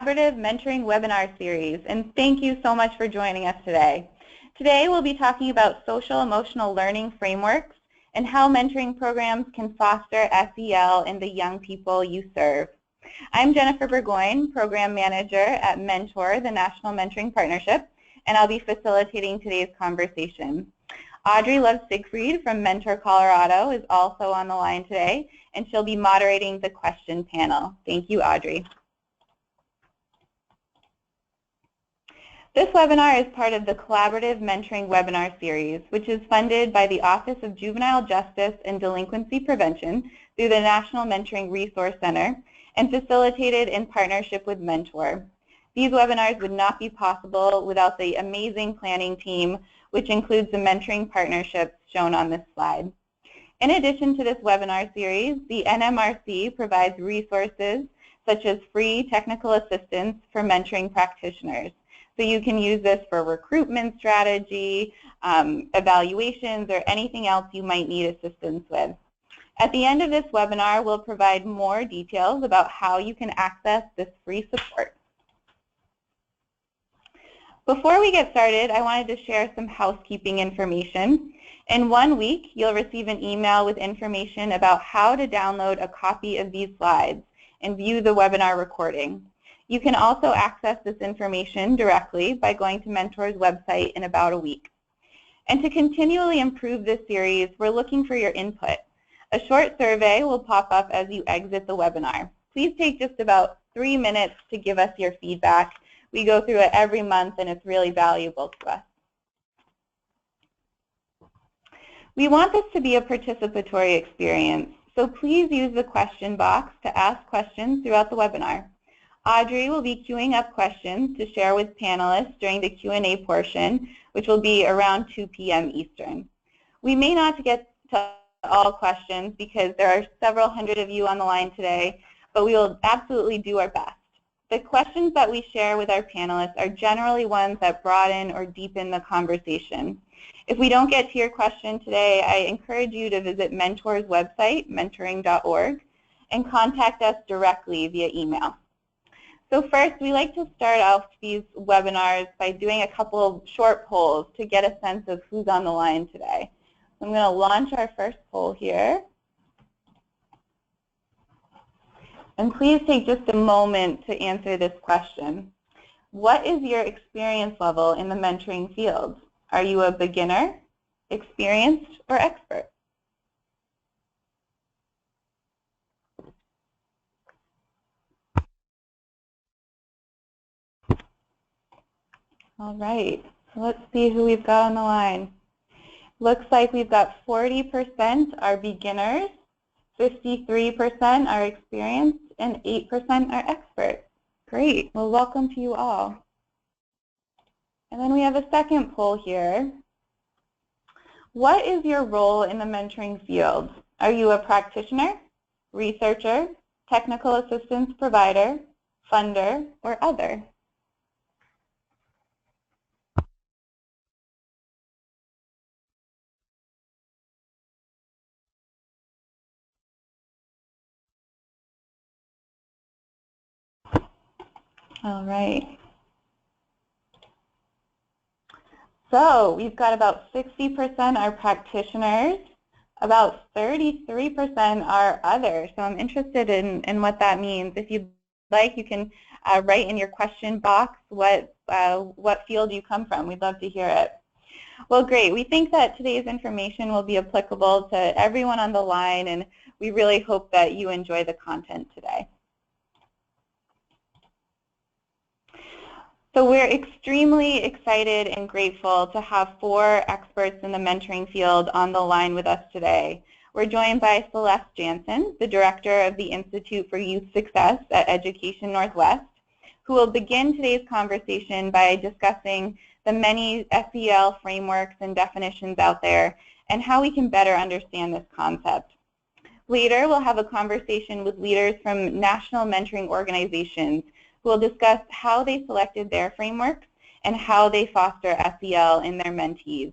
Collaborative Mentoring Webinar Series, and thank you so much for joining us today. Today we'll be talking about social-emotional learning frameworks and how mentoring programs can foster SEL in the young people you serve. I'm Jennifer Burgoyne, Program Manager at Mentor, the National Mentoring Partnership, and I'll be facilitating today's conversation. Audrey Love-Siegfried from Mentor Colorado is also on the line today, and she'll be moderating the question panel. Thank you, Audrey. This webinar is part of the Collaborative Mentoring Webinar Series, which is funded by the Office of Juvenile Justice and Delinquency Prevention through the National Mentoring Resource Center and facilitated in partnership with Mentor. These webinars would not be possible without the amazing planning team, which includes the mentoring partnerships shown on this slide. In addition to this webinar series, the NMRC provides resources such as free technical assistance for mentoring practitioners. So you can use this for recruitment strategy, evaluations, or anything else you might need assistance with. At the end of this webinar, we'll provide more details about how you can access this free support. Before we get started, I wanted to share some housekeeping information. In 1 week, you'll receive an email with information about how to download a copy of these slides and view the webinar recording. You can also access this information directly by going to Mentor's website in about a week. And to continually improve this series, we're looking for your input. A short survey will pop up as you exit the webinar. Please take just about 3 minutes to give us your feedback. We go through it every month, and it's really valuable to us. We want this to be a participatory experience, so please use the question box to ask questions throughout the webinar. Audrey will be queuing up questions to share with panelists during the Q&A portion, which will be around 2 p.m. Eastern. We may not get to all questions because there are several hundred of you on the line today, but we will absolutely do our best. The questions that we share with our panelists are generally ones that broaden or deepen the conversation. If we don't get to your question today, I encourage you to visit Mentor's website, mentoring.org, and contact us directly via email. So first, we like to start off these webinars by doing a couple of short polls to get a sense of who's on the line today. I'm going to launch our first poll here. And please take just a moment to answer this question. What is your experience level in the mentoring field? Are you a beginner, experienced, or expert? All right, so let's see who we've got on the line. Looks like we've got 40% are beginners, 53% are experienced, and 8% are experts. Great, well, welcome to you all. And then we have a second poll here. What is your role in the mentoring field? Are you a practitioner, researcher, technical assistance provider, funder, or other? All right. So we've got about 60% are practitioners, about 33% are other. So I'm interested in what that means. If you'd like, you can write in your question box what field you come from. We'd love to hear it. Well, great. We think that today's information will be applicable to everyone on the line, and we really hope that you enjoy the content today. So we're extremely excited and grateful to have 4 experts in the mentoring field on the line with us today. We're joined by Celeste Janssen, the Director of the Institute for Youth Success at Education Northwest, who will begin today's conversation by discussing the many SEL frameworks and definitions out there and how we can better understand this concept. Later, we'll have a conversation with leaders from national mentoring organizations who will discuss how they selected their frameworks and how they foster SEL in their mentees.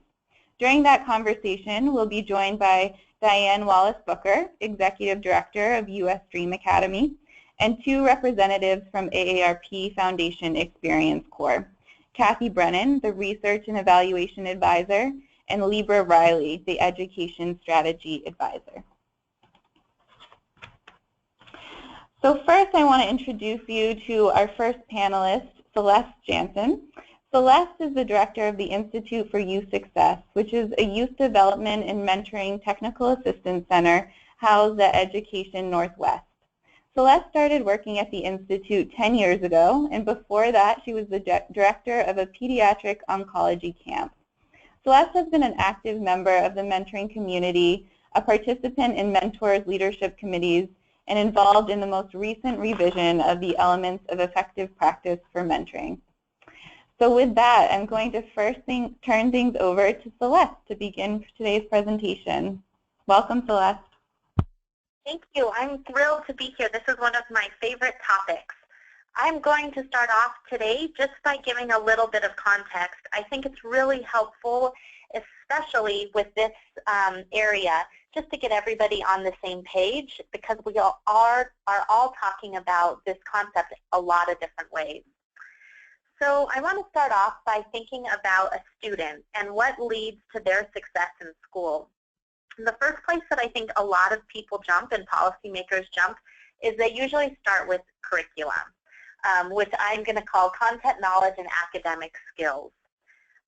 During that conversation, we'll be joined by Diane Wallace-Booker, Executive Director of U.S. Dream Academy, and 2 representatives from AARP Foundation Experience Corps, Kathy Brennan, the Research and Evaluation Advisor, and Libra Riley, the Education Strategy Advisor. So first I want to introduce you to our first panelist, Celeste Janssen. Celeste is the director of the Institute for Youth Success, which is a youth development and mentoring technical assistance center housed at Education Northwest. Celeste started working at the Institute 10 years ago, and before that she was the director of a pediatric oncology camp. Celeste has been an active member of the mentoring community, a participant in mentors leadership committees, and involved in the most recent revision of the elements of effective practice for mentoring. So with that, I'm going to first turn things over to Celeste to begin today's presentation. Welcome, Celeste. Thank you. I'm thrilled to be here. This is one of my favorite topics. I'm going to start off today just by giving a little bit of context. I think it's really helpful, especially with this area, just to get everybody on the same page, because we are all talking about this concept a lot of different ways. So I want to start off by thinking about a student and what leads to their success in school. And the first place that I think a lot of people jump and policymakers jump is they usually start with curriculum, which I'm going to call content, knowledge, and academic skills.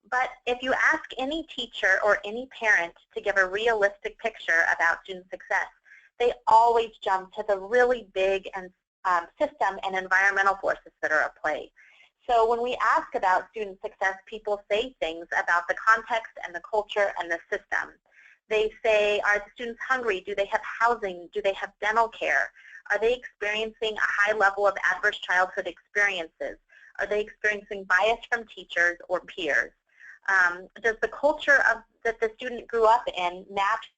But if you ask any teacher or any parent to give a realistic picture about student success, they always jump to the really big and system and environmental forces that are at play. So when we ask about student success, people say things about the context and the culture and the system. They say, are the students hungry? Do they have housing? Do they have dental care? Are they experiencing a high level of adverse childhood experiences? Are they experiencing bias from teachers or peers? Does the culture that the student grew up in match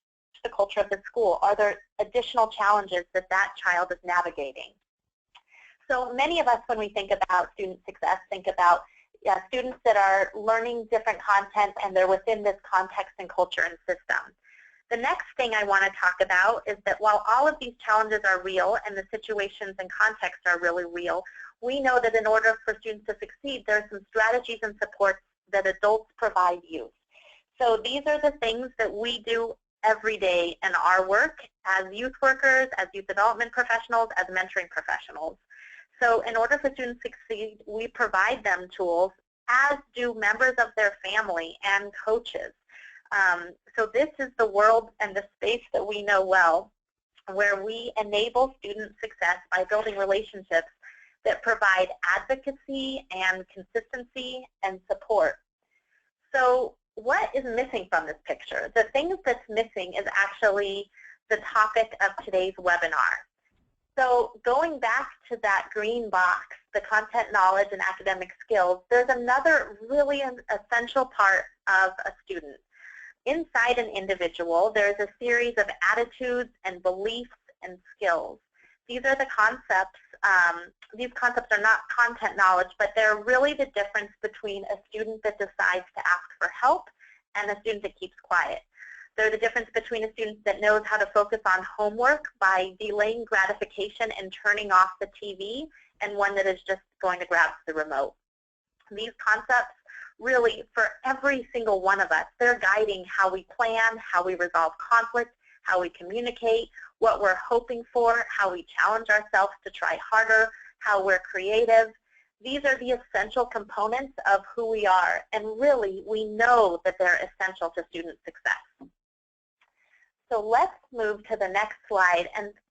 the culture of the school? Are there additional challenges that that child is navigating? So many of us, when we think about student success, think about students that are learning different content and they're within this context and culture and system. The next thing I want to talk about is that while all of these challenges are real and the situations and contexts are really real, we know that in order for students to succeed, there are some strategies and supports that adults provide youth. So these are the things that we do every day in our work as youth workers, as youth development professionals, as mentoring professionals. So in order for students to succeed, we provide them tools, as do members of their family and coaches. So this is the world and the space that we know well, where we enable student success by building relationships that provide advocacy and consistency and support. So what is missing from this picture? The thing that's missing is actually the topic of today's webinar. So going back to that green box, the content, knowledge, and academic skills, there's another really essential part of a student. Inside an individual, there's a series of attitudes and beliefs and skills. These are the concepts. These concepts are not content knowledge, but they're really the difference between a student that decides to ask for help and a student that keeps quiet. They're the difference between a student that knows how to focus on homework by delaying gratification and turning off the TV, and one that is just going to grab the remote. These concepts really, for every single one of us, they're guiding how we plan, how we resolve conflict, how we communicate, what we're hoping for, how we challenge ourselves to try harder, how we're creative. These are the essential components of who we are, and really, we know that they're essential to student success. So let's move to the next slide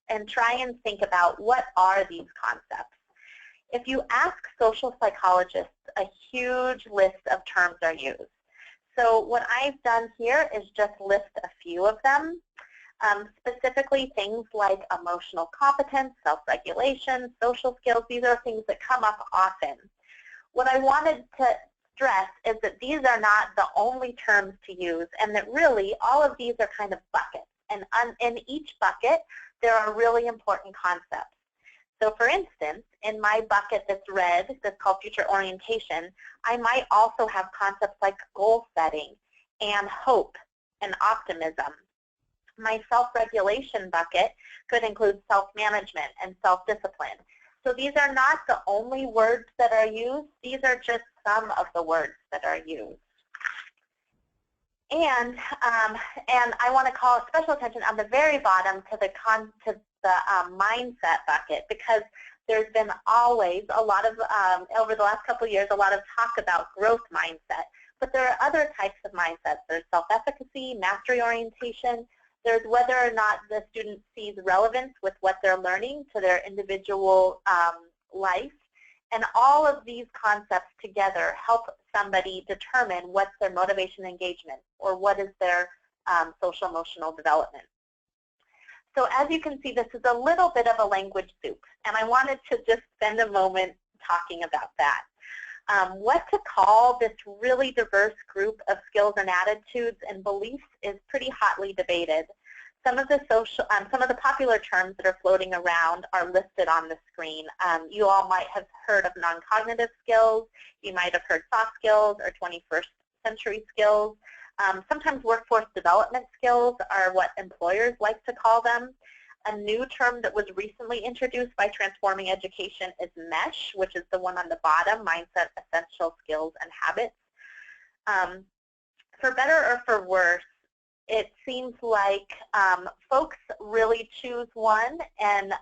and try and think about what are these concepts. If you ask social psychologists, a huge list of terms are used. So what I've done here is just list a few of them, specifically things like emotional competence, self-regulation, social skills. These are things that come up often. What I wanted to stress is that these are not the only terms to use, and that really all of these are kind of buckets. And in each bucket, there are really important concepts. So for instance, in my bucket that's red, that's called future orientation, I might also have concepts like goal setting and hope and optimism. My self-regulation bucket could include self-management and self-discipline. So these are not the only words that are used. These are just some of the words that are used. And I want to call special attention on the very bottom to the mindset bucket, because there's been always a lot of, over the last couple of years, a lot of talk about growth mindset. But there are other types of mindsets. There's self-efficacy, mastery orientation. There's whether or not the student sees relevance with what they're learning to their individual life. And all of these concepts together help somebody determine what's their motivation engagement, or what is their social-emotional development. So as you can see, this is a little bit of a language soup, and I wanted to just spend a moment talking about that. What to call this really diverse group of skills and attitudes and beliefs is pretty hotly debated. Some of the popular terms that are floating around are listed on the screen. You all might have heard of non-cognitive skills. You might have heard soft skills or 21st century skills. Sometimes workforce development skills are what employers like to call them. A new term that was recently introduced by Transforming Education is MESH, which is the one on the bottom, Mindset, Essential Skills, and Habits. For better or for worse, it seems like folks really choose one and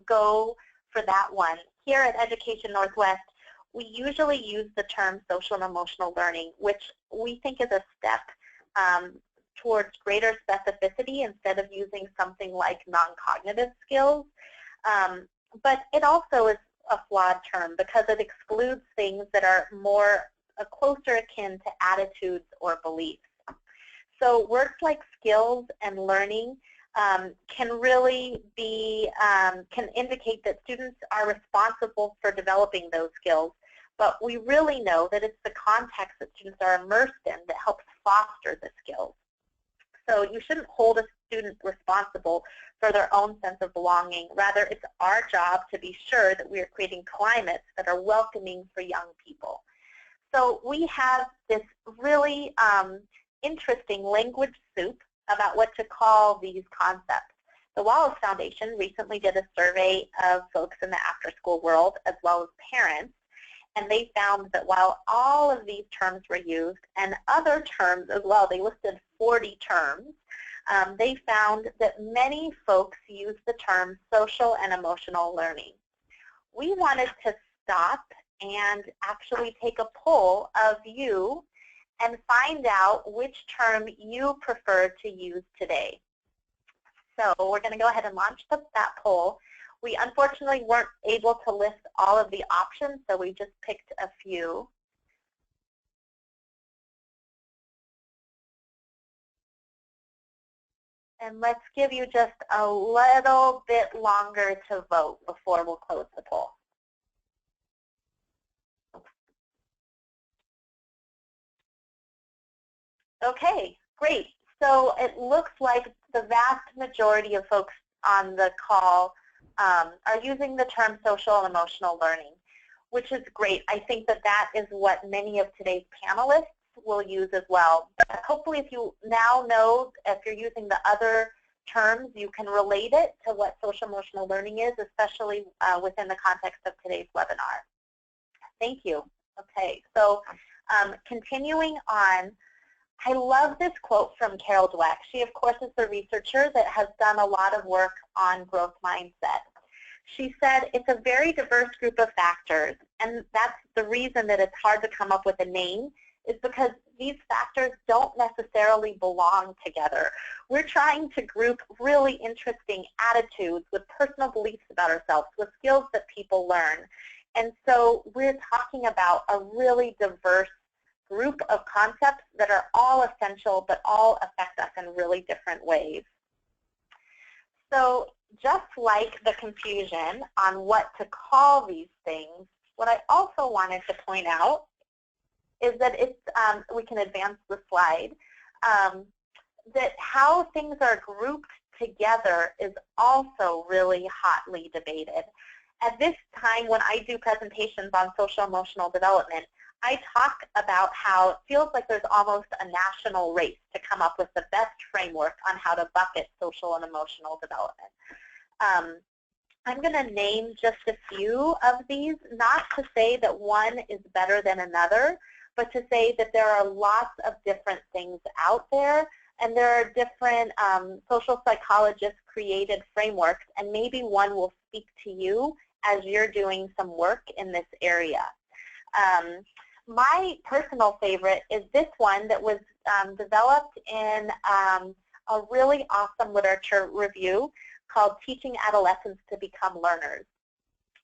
go for that one. Here at Education Northwest, we usually use the term social and emotional learning, which we think is a step towards greater specificity instead of using something like non-cognitive skills. But it also is a flawed term because it excludes things that are more closer akin to attitudes or beliefs. So words like skills and learning can really be, can indicate that students are responsible for developing those skills. But we really know that it's the context that students are immersed in that helps foster the skills. So you shouldn't hold a student responsible for their own sense of belonging. Rather, it's our job to be sure that we are creating climates that are welcoming for young people. So we have this really interesting language soup about what to call these concepts. The Wallace Foundation recently did a survey of folks in the after-school world as well as parents, and they found that while all of these terms were used, and other terms as well, they listed 40 terms, they found that many folks use the term social and emotional learning. We wanted to stop and actually take a poll of you and find out which term you prefer to use today. So we're going to go ahead and launch that poll. We unfortunately weren't able to list all of the options, so we just picked a few. And let's give you just a little bit longer to vote before we'll close the poll. Okay, great. So it looks like the vast majority of folks on the call are using the term social and emotional learning, which is great. I think that that is what many of today's panelists will use as well. But hopefully if you now know, if you're using the other terms, you can relate it to what social emotional learning is, especially within the context of today's webinar. Thank you. Okay, so continuing on, I love this quote from Carol Dweck. She, of course, is the researcher that has done a lot of work on growth mindset. She said, it's a very diverse group of factors, and that's the reason that it's hard to come up with a name, is because these factors don't necessarily belong together. We're trying to group really interesting attitudes with personal beliefs about ourselves, with skills that people learn. And so we're talking about a really diverse group of concepts that are all essential but all affect us in really different ways. So just like the confusion on what to call these things, what I also wanted to point out is that it's, we can advance the slide, that how things are grouped together is also really hotly debated. At this time, when I do presentations on social emotional development, I talk about how it feels like there's almost a national race to come up with the best framework on how to bucket social and emotional development. I'm going to name just a few of these, not to say that one is better than another, but to say that there are lots of different things out there, and there are different social psychologists created frameworks, and maybe one will speak to you as you're doing some work in this area. My personal favorite is this one that was developed in a really awesome literature review called Teaching Adolescents to Become Learners.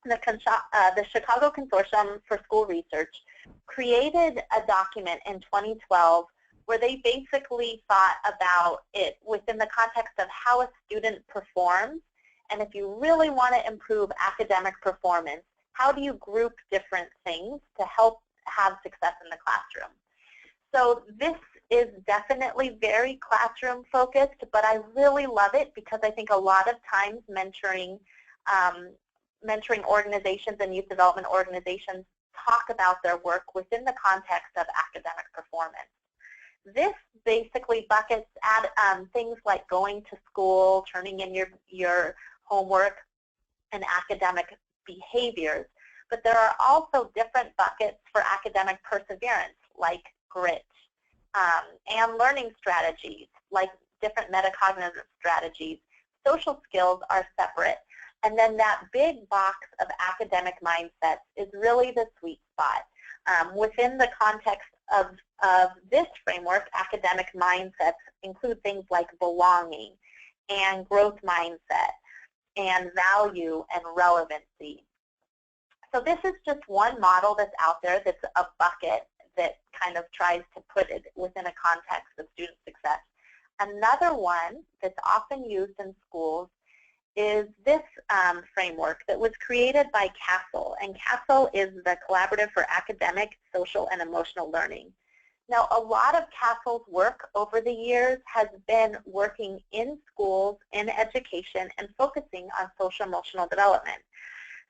The Chicago Consortium for School Research created a document in 2012 where they basically thought about it within the context of how a student performs, and if you really want to improve academic performance, how do you group different things to help have success in the classroom? So this is definitely very classroom focused, but I really love it because I think a lot of times mentoring organizations and youth development organizations talk about their work within the context of academic performance. This basically buckets things like going to school, turning in your homework, and academic behaviors. But there are also different buckets for academic perseverance, like grit, and learning strategies, like different metacognitive strategies. Social skills are separate. And then that big box of academic mindsets is really the sweet spot. Within the context of this framework, academic mindsets include things like belonging and growth mindset and value and relevancy. So this is just one model that's out there that's a bucket that kind of tries to put it within a context of student success. Another one that's often used in schools is this framework that was created by CASEL, and CASEL is the Collaborative for Academic, Social, and Emotional Learning. Now, a lot of CASEL's work over the years has been working in schools, in education, and focusing on social emotional development.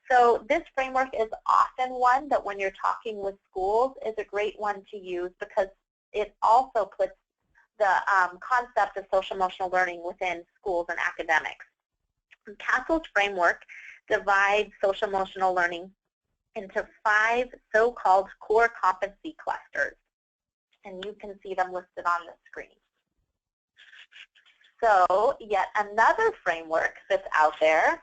So this framework is often one that when you're talking with schools is a great one to use because it also puts the concept of social emotional learning within schools and academics. CASEL's framework divides social emotional learning into 5 so-called core competency clusters, and you can see them listed on the screen. So yet another framework that's out there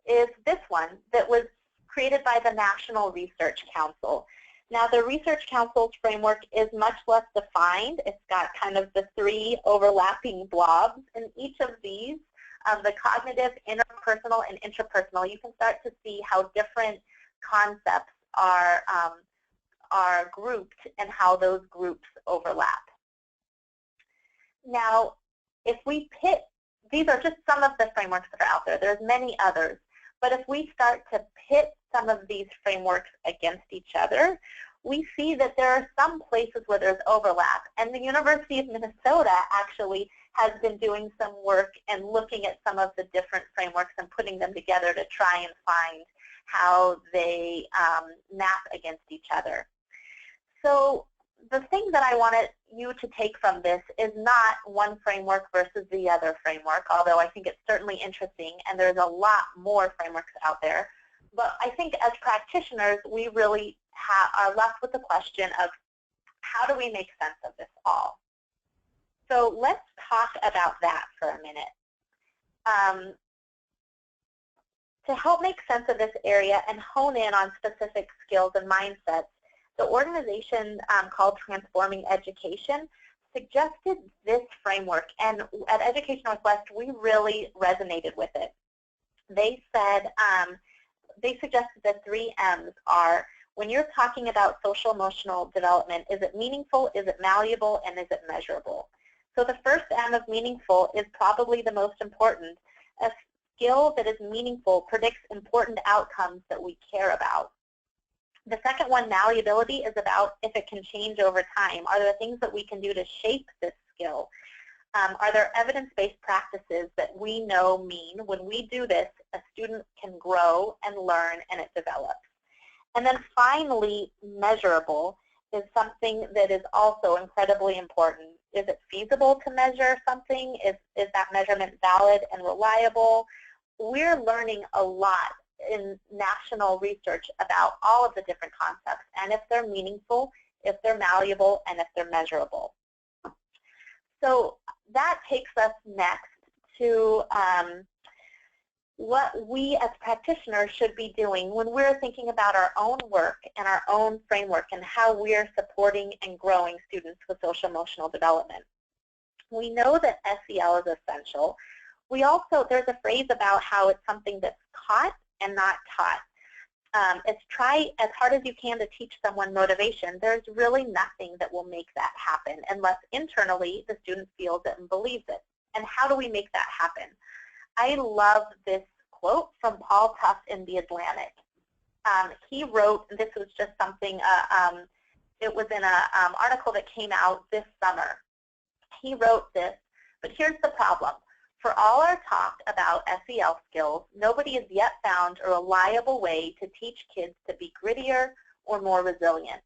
is this one that was created by the National Research Council. Now, the Research Council's framework is much less defined. It's got kind of the 3 overlapping blobs, and each of these, the cognitive, interpersonal, and intrapersonal, you can start to see how different concepts are grouped and how those groups overlap. Now, if we pit, these are just some of the frameworks that are out there. There's many others. But if we start to pit some of these frameworks against each other, we see that there are some places where there's overlap. And the University of Minnesota actually has been doing some work and looking at some of the different frameworks and putting them together to try and find how they map against each other. So the thing that I wanted you to take from this is not one framework versus the other framework, although I think it's certainly interesting, and there's a lot more frameworks out there. But I think as practitioners, we really are left with the question of how do we make sense of this all? So let's talk about that for a minute. To help make sense of this area and hone in on specific skills and mindsets, the organization called Transforming Education suggested this framework, and at Education Northwest, we really resonated with it. They said, they suggested the 3 M's are, when you're talking about social emotional development, is it meaningful, is it malleable, and is it measurable? So the first M of meaningful is probably the most important. A skill that is meaningful predicts important outcomes that we care about. The second one, malleability, is about if it can change over time. Are there things that we can do to shape this skill? Are there evidence-based practices that we know mean when we do this, a student can grow and learn and it develops? And then finally, measurable is something that is also incredibly important. Is it feasible to measure something? Is that measurement valid and reliable? we're learning a lot in national research about all of the different concepts and if they're meaningful, if they're malleable, and if they're measurable. So that takes us next to what we as practitioners should be doing when we're thinking about our own work and our own framework and how we're supporting and growing students with social-emotional development. We know that SEL is essential. We also, there's a phrase about how it's something that's caught and not taught. It's try as hard as you can to teach someone motivation. There's really nothing that will make that happen unless internally the student feels it and believes it. And how do we make that happen? I love this quote from Paul Tufts in The Atlantic. He wrote, this was just something, it was in an article that came out this summer. He wrote this, but here's the problem. For all our talk about SEL skills, nobody has yet found a reliable way to teach kids to be grittier or more resilient.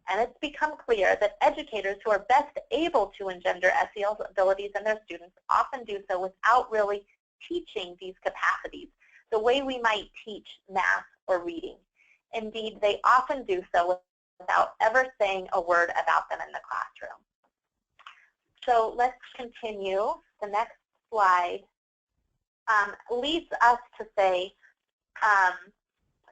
And it's become clear that educators who are best able to engender SEL abilities in their students often do so without really teaching these capacities the way we might teach math or reading. Indeed, they often do so without ever saying a word about them in the classroom. So let's continue. The next slide leads us to say,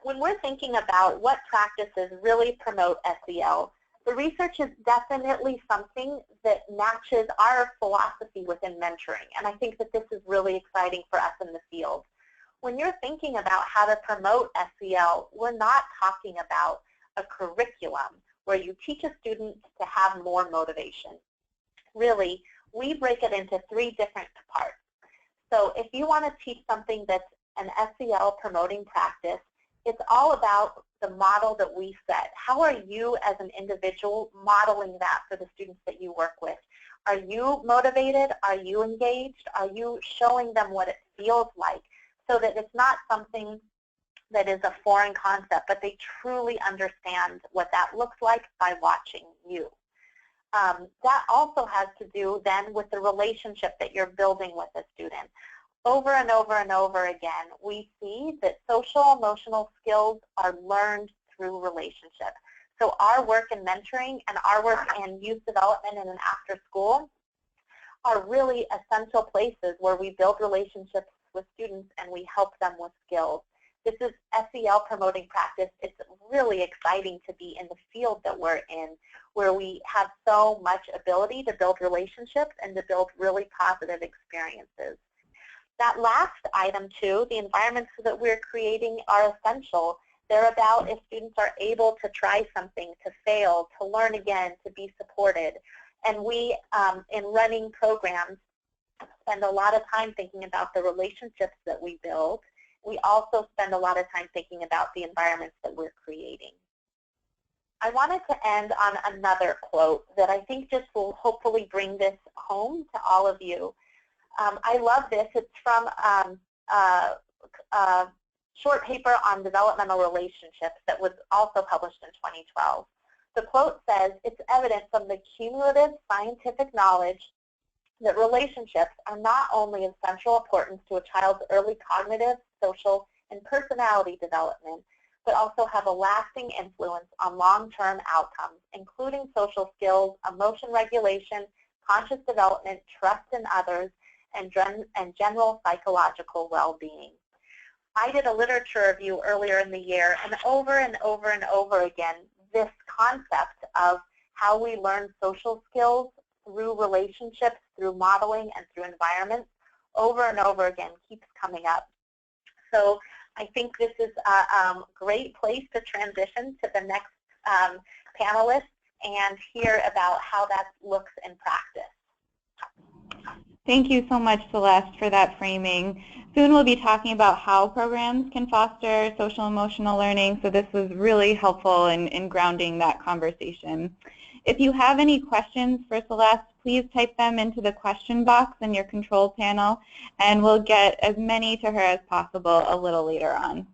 when we're thinking about what practices really promote SEL, the research is definitely something that matches our philosophy within mentoring, and I think that this is really exciting for us in the field. When you're thinking about how to promote SEL, we're not talking about a curriculum where you teach a student to have more motivation. Really, we break it into 3 different parts. So if you want to teach something that's an SEL promoting practice, it's all about the model that we set. How are you as an individual modeling that for the students that you work with? Are you motivated? Are you engaged? Are you showing them what it feels like so that it's not something that is a foreign concept, but they truly understand what that looks like by watching you? That also has to do then with the relationship that you're building with a student. Over and over and over again, we see that social emotional skills are learned through relationship. So our work in mentoring and our work in youth development and in after school are really essential places where we build relationships with students and we help them with skills. This is SEL promoting practice. It's really exciting to be in the field that we're in, where we have so much ability to build relationships and to build really positive experiences. That last item, too, the environments that we're creating are essential. They're about if students are able to try something, to fail, to learn again, to be supported. And we, in running programs, spend a lot of time thinking about the relationships that we build. We also spend a lot of time thinking about the environments that we're creating. I wanted to end on another quote that I think just will hopefully bring this home to all of you. I love this. It's from a short paper on developmental relationships that was also published in 2012. The quote says, "It's evident from the cumulative scientific knowledge that relationships are not only of central importance to a child's early cognitive, social, and personality development, but also have a lasting influence on long-term outcomes, including social skills, emotion regulation, conscious development, trust in others, and general psychological well-being." I did a literature review earlier in the year, and over and over and over again, this concept of how we learn social skills through relationships, through modeling, and through environments, over and over again keeps coming up. So I think this is a great place to transition to the next panelist and hear about how that looks in practice. Thank you so much, Celeste, for that framing. Soon we'll be talking about how programs can foster social emotional learning, so this was really helpful in grounding that conversation. If you have any questions for Celeste, please type them into the question box in your control panel, and we'll get as many to her as possible a little later on.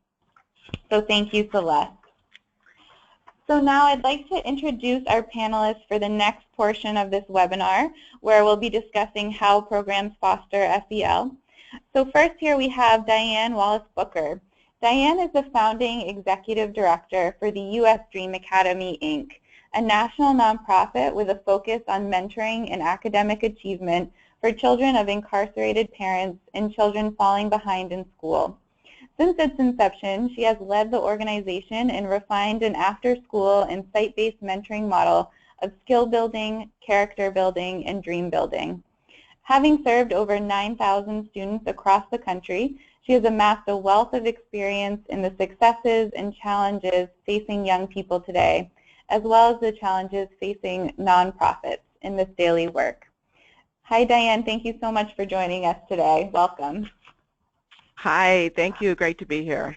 So thank you, Celeste. So now I'd like to introduce our panelists for the next portion of this webinar, where we'll be discussing how programs foster SEL. So first here we have Diane Wallace-Booker. Diane is the founding executive director for the U.S. Dream Academy, Inc., a national nonprofit with a focus on mentoring and academic achievement for children of incarcerated parents and children falling behind in school. Since its inception, she has led the organization and refined an after-school and site-based mentoring model of skill building, character building, and dream building. Having served over 9,000 students across the country, she has amassed a wealth of experience in the successes and challenges facing young people today, as well as the challenges facing nonprofits in this daily work. Hi, Diane. Thank you so much for joining us today. Welcome. Hi. Thank you. Great to be here.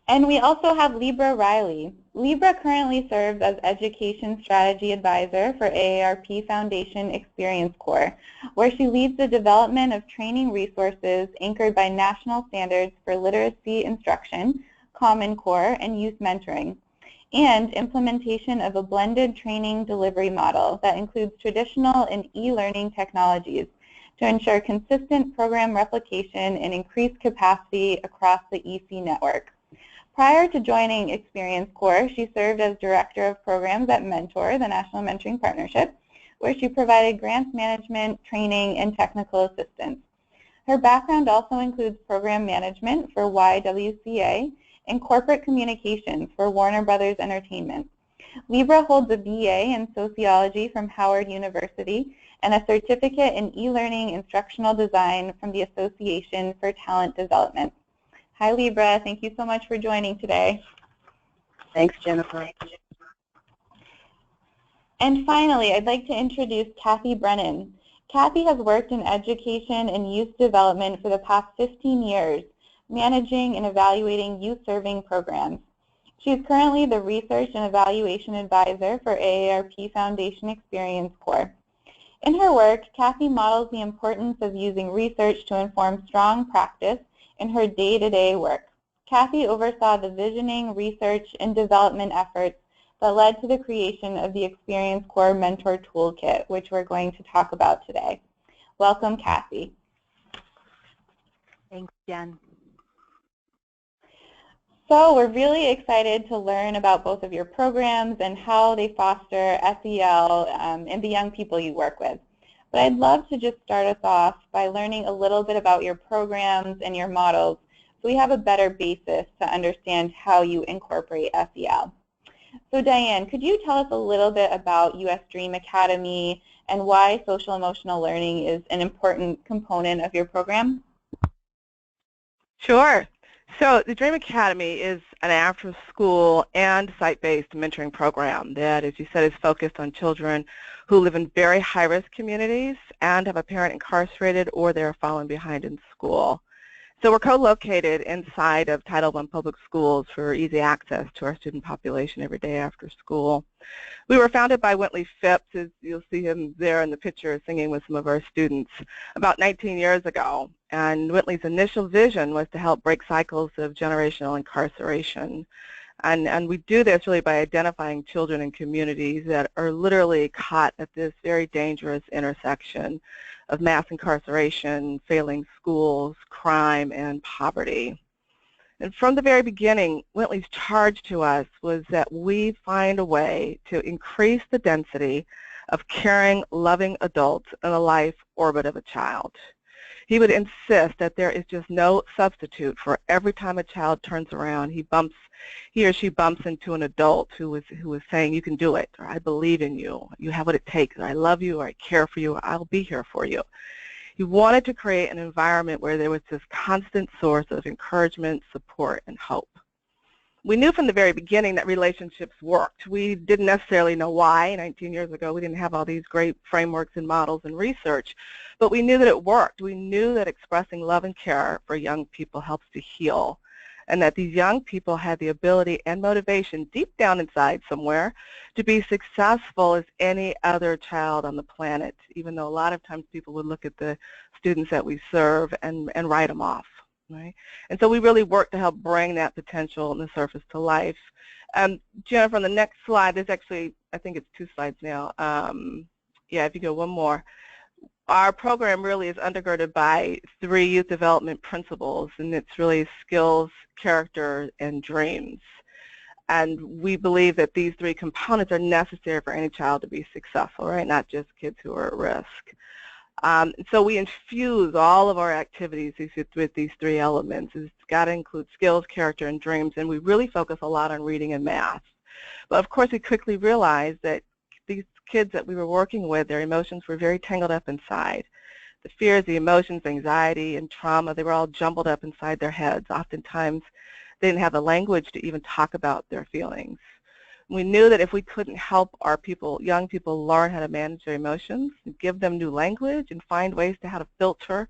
And we also have Libra Riley. Libra currently serves as Education Strategy Advisor for AARP Foundation Experience Corps, where she leads the development of training resources anchored by national standards for literacy instruction, Common Core, and youth mentoring, and implementation of a blended training delivery model that includes traditional and e-learning technologies to ensure consistent program replication and increased capacity across the EC network. Prior to joining Experience Corps, she served as Director of Programs at Mentor, the National Mentoring Partnership, where she provided grants management, training, and technical assistance. Her background also includes program management for YWCA and corporate communications for Warner Brothers Entertainment. Libra holds a BA in Sociology from Howard University and a certificate in e-learning instructional design from the Association for Talent Development. Hi, Libra. Thank you so much for joining today. Thanks, Jennifer. And finally, I'd like to introduce Kathy Brennan. Kathy has worked in education and youth development for the past 15 years, managing and evaluating youth-serving programs. She is currently the Research and Evaluation Advisor for AARP Foundation Experience Corps. In her work, Kathy models the importance of using research to inform strong practice in her day-to-day work. Kathy oversaw the visioning, research, and development efforts that led to the creation of the Experience Corps Mentor Toolkit, which we're going to talk about today. Welcome, Kathy. Thanks, Jen. So we're really excited to learn about both of your programs and how they foster SEL in the young people you work with. But I'd love to just start us off by learning a little bit about your programs and your models so we have a better basis to understand how you incorporate SEL. So Diane, could you tell us a little bit about US Dream Academy and why social emotional learning is an important component of your program? Sure. So the Dream Academy is an after-school and site-based mentoring program that, as you said, is focused on children who live in very high-risk communities and have a parent incarcerated or they're falling behind in school. So we're co-located inside of Title I public schools for easy access to our student population every day after school. We were founded by Wintley Phipps, as you'll see him there in the picture singing with some of our students, about 19 years ago. And Wintley's initial vision was to help break cycles of generational incarceration. And we do this really by identifying children in communities that are literally caught at this very dangerous intersection of mass incarceration, failing schools, crime, and poverty. And from the very beginning, Wintley's charge to us was that we find a way to increase the density of caring, loving adults in the life orbit of a child. He would insist that there is just no substitute for every time a child turns around, he or she bumps into an adult who is saying, you can do it, or I believe in you, you have what it takes, or I love you, or I care for you, or I'll be here for you. He wanted to create an environment where there was this constant source of encouragement, support, and hope. We knew from the very beginning that relationships worked. We didn't necessarily know why. 19 years ago, we didn't have all these great frameworks and models and research, but we knew that it worked. We knew that expressing love and care for young people helps to heal, and that these young people had the ability and motivation deep down inside somewhere to be successful as any other child on the planet, even though a lot of times people would look at the students that we serve and write them off. Right? And so we really work to help bring that potential on the surface to life. Jennifer, on the next slide, there's actually, I think it's 2 slides now. Yeah, if you go one more. our program really is undergirded by 3 youth development principles, and it's really skills, character, and dreams. And we believe that these 3 components are necessary for any child to be successful, right? Not just kids who are at risk. So we infuse all of our activities with these 3 elements. It's got to include skills, character, and dreams, and we really focus a lot on reading and math. But of course, we quickly realized that these kids that we were working with, their emotions were very tangled up inside. The fears, the emotions, anxiety, and trauma, they were all jumbled up inside their heads. Oftentimes, they didn't have the language to even talk about their feelings. We knew that if we couldn't help our young people learn how to manage their emotions, give them new language, and find ways to how to filter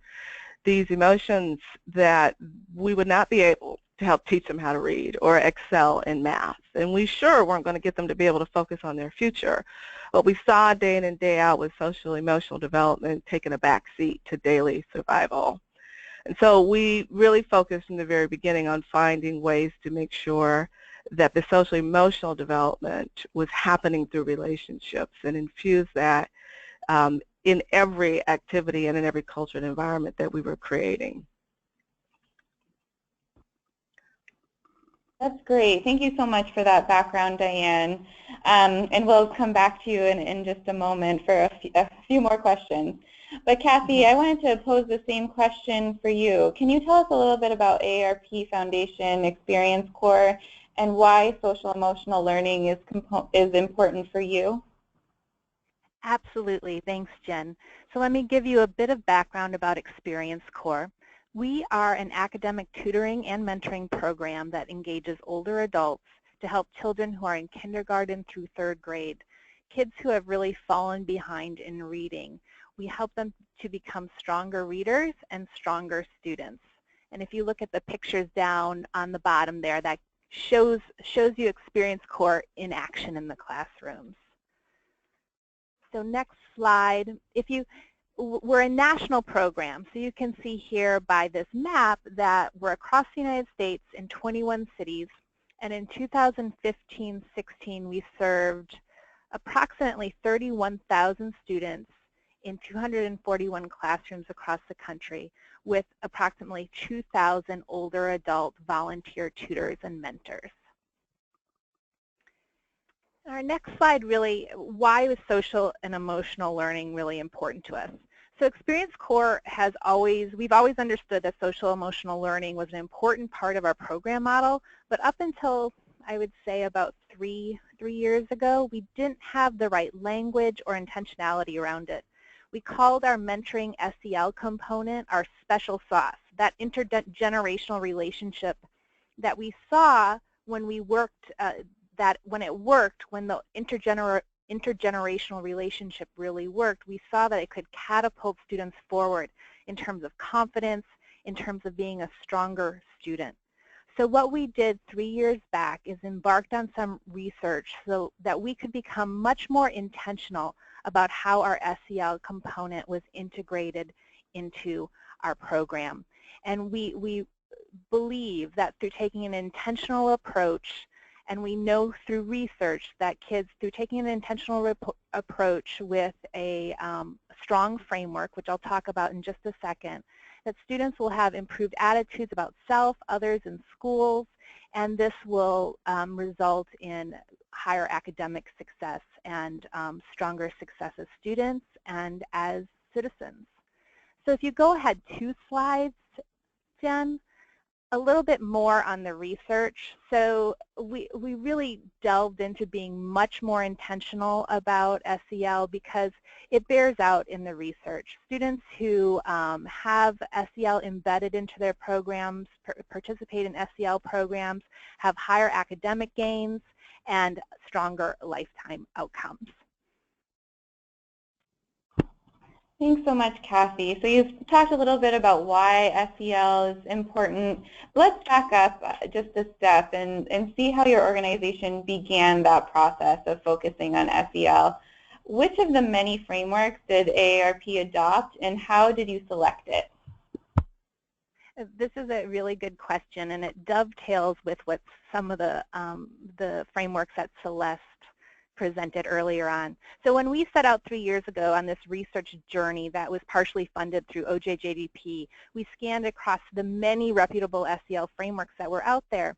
these emotions, that we would not be able to help teach them how to read or excel in math. And we sure weren't going to get them to be able to focus on their future. But we saw day in and day out with social emotional development taking a back seat to daily survival. And so we really focused from the very beginning on finding ways to make sure that the social emotional development was happening through relationships, and infuse that in every activity and in every culture and environment that we were creating. That's great. Thank you so much for that background, Diane. And we'll come back to you in just a moment for a few more questions. But Kathy, I wanted to pose the same question for you. Can you tell us a little bit about AARP Foundation Experience Core and why social emotional learning is important for you? Absolutely. Thanks, Jen. So let me give you a bit of background about Experience Core. We are an academic tutoring and mentoring program that engages older adults to help children who are in kindergarten through 3rd grade, kids who have really fallen behind in reading. We help them to become stronger readers and stronger students. And if you look at the pictures down on the bottom there, that shows you Experience Core in action in the classrooms. So next slide. We're a national program, so you can see here by this map that we're across the United States in 21 cities, and in 2015-16 we served approximately 31,000 students in 241 classrooms across the country, with approximately 2,000 older adult volunteer tutors and mentors. Our next slide really, why was social and emotional learning really important to us? So Experience Core we've always understood that social emotional learning was an important part of our program model, but up until I would say about three years ago, we didn't have the right language or intentionality around it. We called our mentoring SEL component our special sauce, that intergenerational relationship that we saw when we worked, when the intergenerational relationship really worked, we saw that it could catapult students forward in terms of confidence, in terms of being a stronger student. So what we did 3 years back is embarked on some research so that we could become much more intentional about how our SEL component was integrated into our program. And we believe that through taking an intentional approach, and we know through research that kids, through taking an intentional approach with a strong framework, which I'll talk about in just a second, that students will have improved attitudes about self, others, and schools, and this will result in higher academic success and stronger success as students and as citizens. So if you go ahead 2 slides, Jen, a little bit more on the research. So we really delved into being much more intentional about SEL because it bears out in the research. Students who have SEL embedded into their programs, participate in SEL programs, have higher academic gains and stronger lifetime outcomes. Thanks so much, Kathy. So you've talked a little bit about why SEL is important. Let's back up just a step and see how your organization began that process of focusing on SEL. Which of the many frameworks did AARP adopt, and how did you select it? This is a really good question, and it dovetails with what some of the frameworks that Celeste presented earlier on. So when we set out 3 years ago on this research journey that was partially funded through OJJDP, we scanned across the many reputable SEL frameworks that were out there.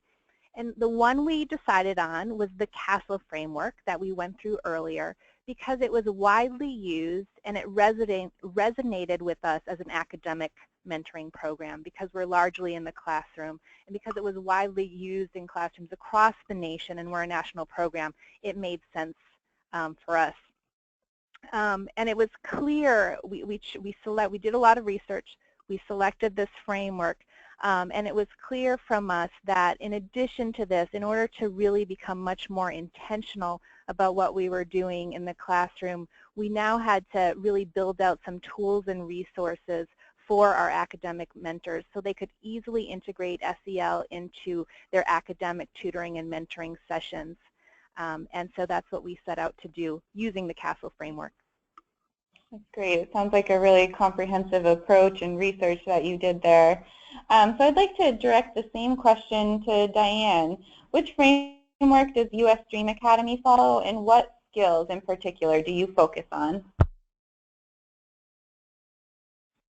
And the one we decided on was the CASEL framework that we went through earlier, because it was widely used and it resonated with us as an academic mentoring program, because we're largely in the classroom, and because it was widely used in classrooms across the nation and we're a national program, it made sense for us. And it was clear, we did a lot of research, we selected this framework, and it was clear from us that in addition to this, in order to really become much more intentional about what we were doing in the classroom, we now had to really build out some tools and resources for our academic mentors so they could easily integrate SEL into their academic tutoring and mentoring sessions. And so that's what we set out to do using the CASEL framework. That's great. It sounds like a really comprehensive approach and research that you did there. So I'd like to direct the same question to Diane. Which framework does US Dream Academy follow, and what skills in particular do you focus on?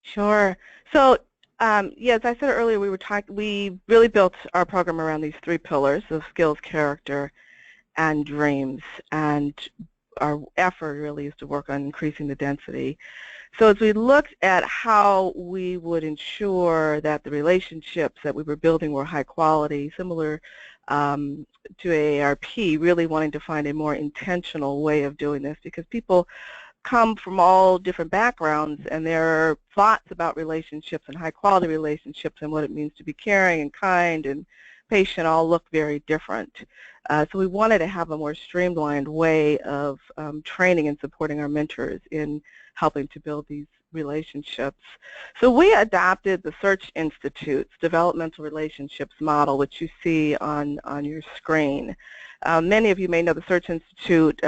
Sure. So, yeah, as I said earlier, we really built our program around these 3 pillars of skills, character, and dreams. And our effort really is to work on increasing the density. So as we looked at how we would ensure that the relationships that we were building were high quality, similar to AARP, really wanting to find a more intentional way of doing this, because people come from all different backgrounds, and their thoughts about relationships and high quality relationships and what it means to be caring and kind and patient all look very different. So we wanted to have a more streamlined way of training and supporting our mentors in helping to build these relationships. So we adopted the Search Institute's developmental relationships model, which you see on your screen. Many of you may know the Search Institute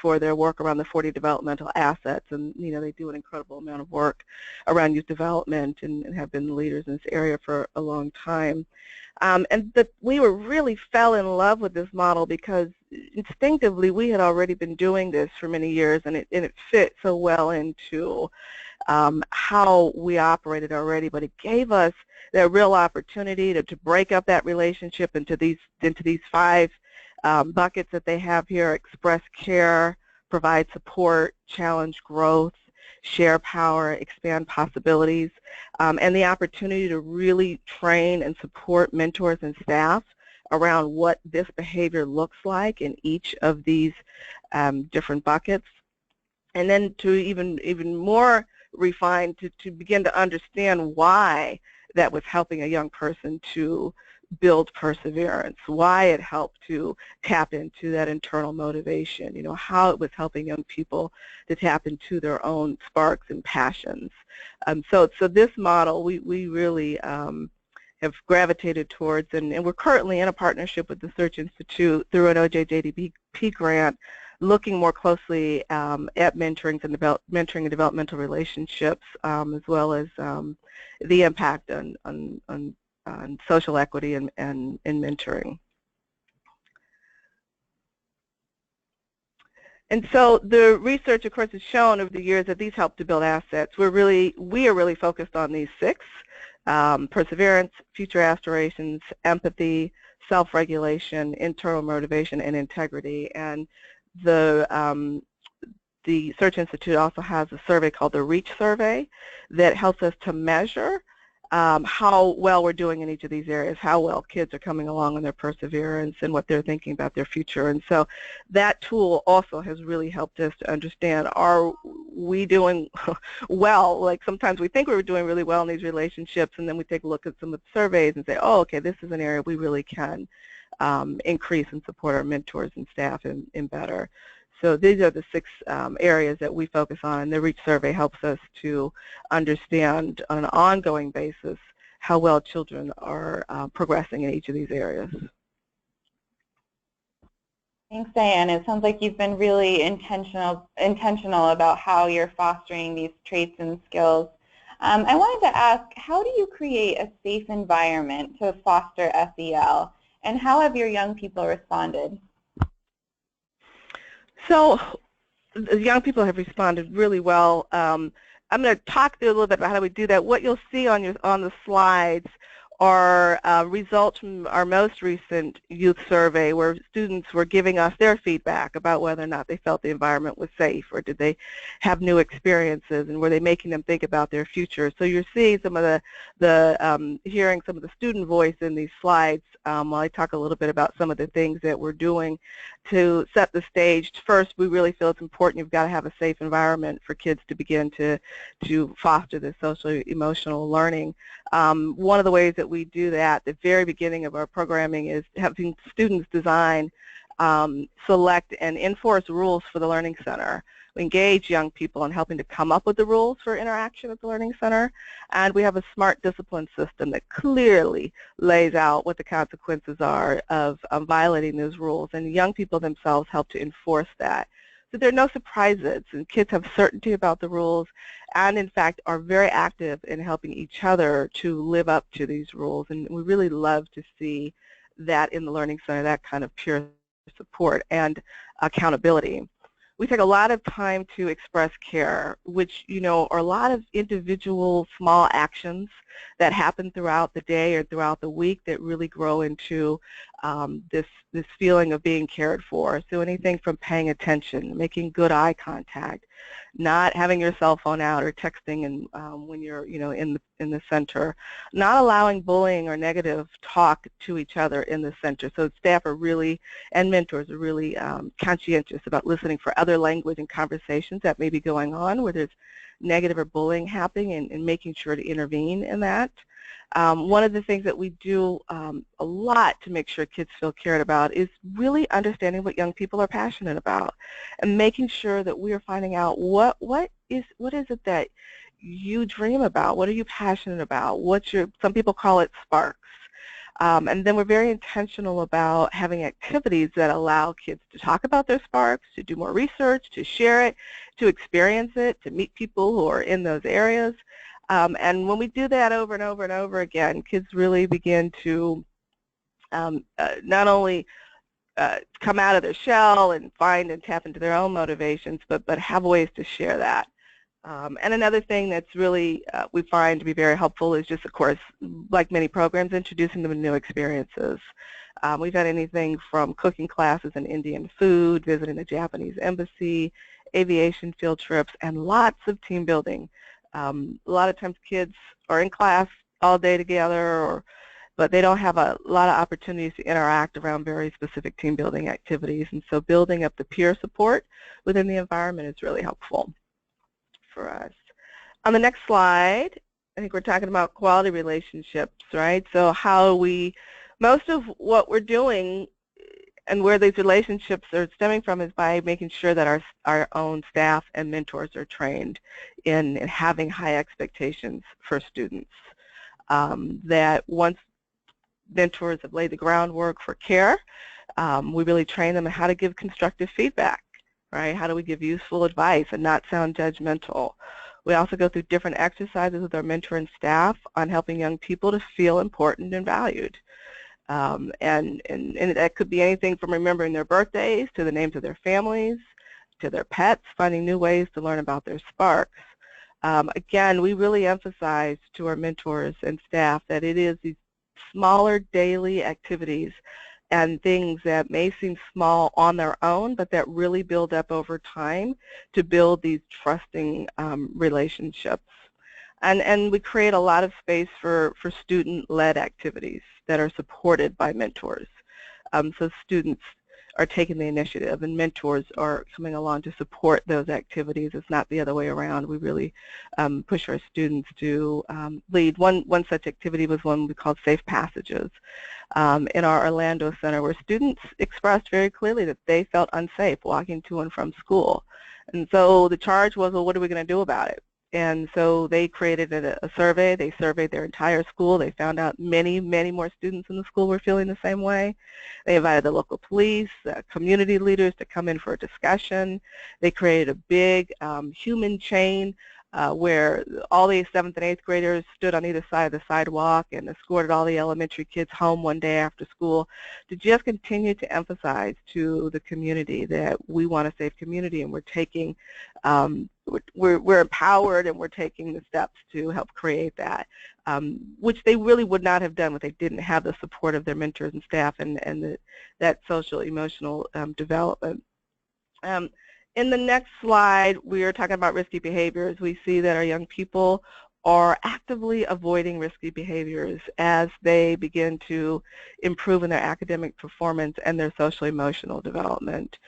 for their work around the 40 developmental assets, and they do an incredible amount of work around youth development and have been leaders in this area for a long time. We really fell in love with this model because instinctively we had already been doing this for many years, and it fit so well into how we operated already, but it gave us that real opportunity to break up that relationship into these 5 buckets that they have here: express care, provide support, challenge growth, share power, expand possibilities, and the opportunity to really train and support mentors and staff around what this behavior looks like in each of these different buckets. And then to even more refined, to begin to understand why that was helping a young person to build perseverance, why it helped to tap into that internal motivation, how it was helping young people to tap into their own sparks and passions. So this model we really have gravitated towards, and we're currently in a partnership with the Search Institute through an OJJDP grant, looking more closely at mentoring and developmental relationships, as well as the impact on social equity and mentoring. And so the research, of course, has shown over the years that these help to build assets. We are really focused on these 6: perseverance, future aspirations, empathy, self-regulation, internal motivation, and integrity. And the Search Institute also has a survey called the REACH survey that helps us to measure how well we're doing in each of these areas, how well kids are coming along in their perseverance and what they're thinking about their future. And so that tool also has really helped us to understand, are we doing well? Like sometimes we think we're doing really well in these relationships, and then we take a look at some of the surveys and say, oh, okay, this is an area we really can increase and support our mentors and staff in better. So these are the 6 areas that we focus on, and the REACH survey helps us to understand on an ongoing basis how well children are progressing in each of these areas. Thanks, Diane. It sounds like you've been really intentional about how you're fostering these traits and skills. I wanted to ask, how do you create a safe environment to foster SEL, and how have your young people responded? So the young people have responded really well. I'm going to talk through a little bit about how we do that. What you'll see on the slides are results from our most recent youth survey, where students were giving us their feedback about whether or not they felt the environment was safe, or did they have new experiences, and were they making them think about their future. So you're seeing some of hearing some of the student voice in these slides while I talk a little bit about some of the things that we're doing to set the stage. First, we really feel it's important. You've got to have a safe environment for kids to begin to foster this social emotional learning. One of the ways that we do that at the very beginning of our programming is having students design, select, and enforce rules for the Learning Center. We engage young people in helping to come up with the rules for interaction at the Learning Center, and we have a smart discipline system that clearly lays out what the consequences are of violating those rules, and young people themselves help to enforce that. So there are no surprises, and kids have certainty about the rules, and in fact are very active in helping each other to live up to these rules, and we really love to see that in the Learning Center, that kind of peer support and accountability. We take a lot of time to express care, which, you know, are a lot of individual small actions that happen throughout the day or throughout the week that really grow into this feeling of being cared for. So anything from paying attention, making good eye contact, not having your cell phone out or texting and when you're, you know, in the center, not allowing bullying or negative talk to each other in the center. So staff are really, and mentors are really conscientious about listening for other language and conversations that may be going on where there's negative or bullying happening, and making sure to intervene in that. One of the things that we do a lot to make sure kids feel cared about is really understanding what young people are passionate about, and making sure that we are finding out what is it that you dream about, what are you passionate about, some people call it sparks. And then we're very intentional about having activities that allow kids to talk about their sparks, to do more research, to share it, to experience it, to meet people who are in those areas. And when we do that over and over and over again, kids really begin to not only come out of their shell and find and tap into their own motivations, but have ways to share that. And another thing that's really we find to be very helpful is just, of course, like many programs, introducing them to new experiences. We've had anything from cooking classes in Indian food, visiting the Japanese embassy, aviation field trips, and lots of team building. A lot of times kids are in class all day together, but they don't have a lot of opportunities to interact around very specific team building activities, and so building up the peer support within the environment is really helpful for us. On the next slide, I think we're talking about quality relationships, right? So most of what we're doing and where these relationships are stemming from is by making sure that our own staff and mentors are trained in having high expectations for students. That once mentors have laid the groundwork for care, we really train them in how to give constructive feedback. Right? How do we give useful advice and not sound judgmental? We also go through different exercises with our mentor and staff on helping young people to feel important and valued. And that could be anything from remembering their birthdays to the names of their families, to their pets, finding new ways to learn about their sparks. Again, we really emphasize to our mentors and staff that it is these smaller daily activities and things that may seem small on their own, but that really build up over time to build these trusting relationships. And we create a lot of space for student-led activities that are supported by mentors. So students are taking the initiative and mentors are coming along to support those activities. It's not the other way around. We really push our students to lead. One such activity was one we called Safe Passages in our Orlando Center, where students expressed very clearly that they felt unsafe walking to and from school. And so the charge was, well, what are we going to do about it? And so they created a survey. They surveyed their entire school. They found out many, many more students in the school were feeling the same way. They invited the local police, community leaders to come in for a discussion. They created a big human chain where all the 7th and 8th graders stood on either side of the sidewalk and escorted all the elementary kids home one day after school, to just continue to emphasize to the community that we want a safe community, and we're taking, we're empowered, and we're taking the steps to help create that, which they really would not have done if they didn't have the support of their mentors and staff and that social emotional development. In the next slide, we are talking about risky behaviors. We see that our young people are actively avoiding risky behaviors as they begin to improve in their academic performance and their social emotional development.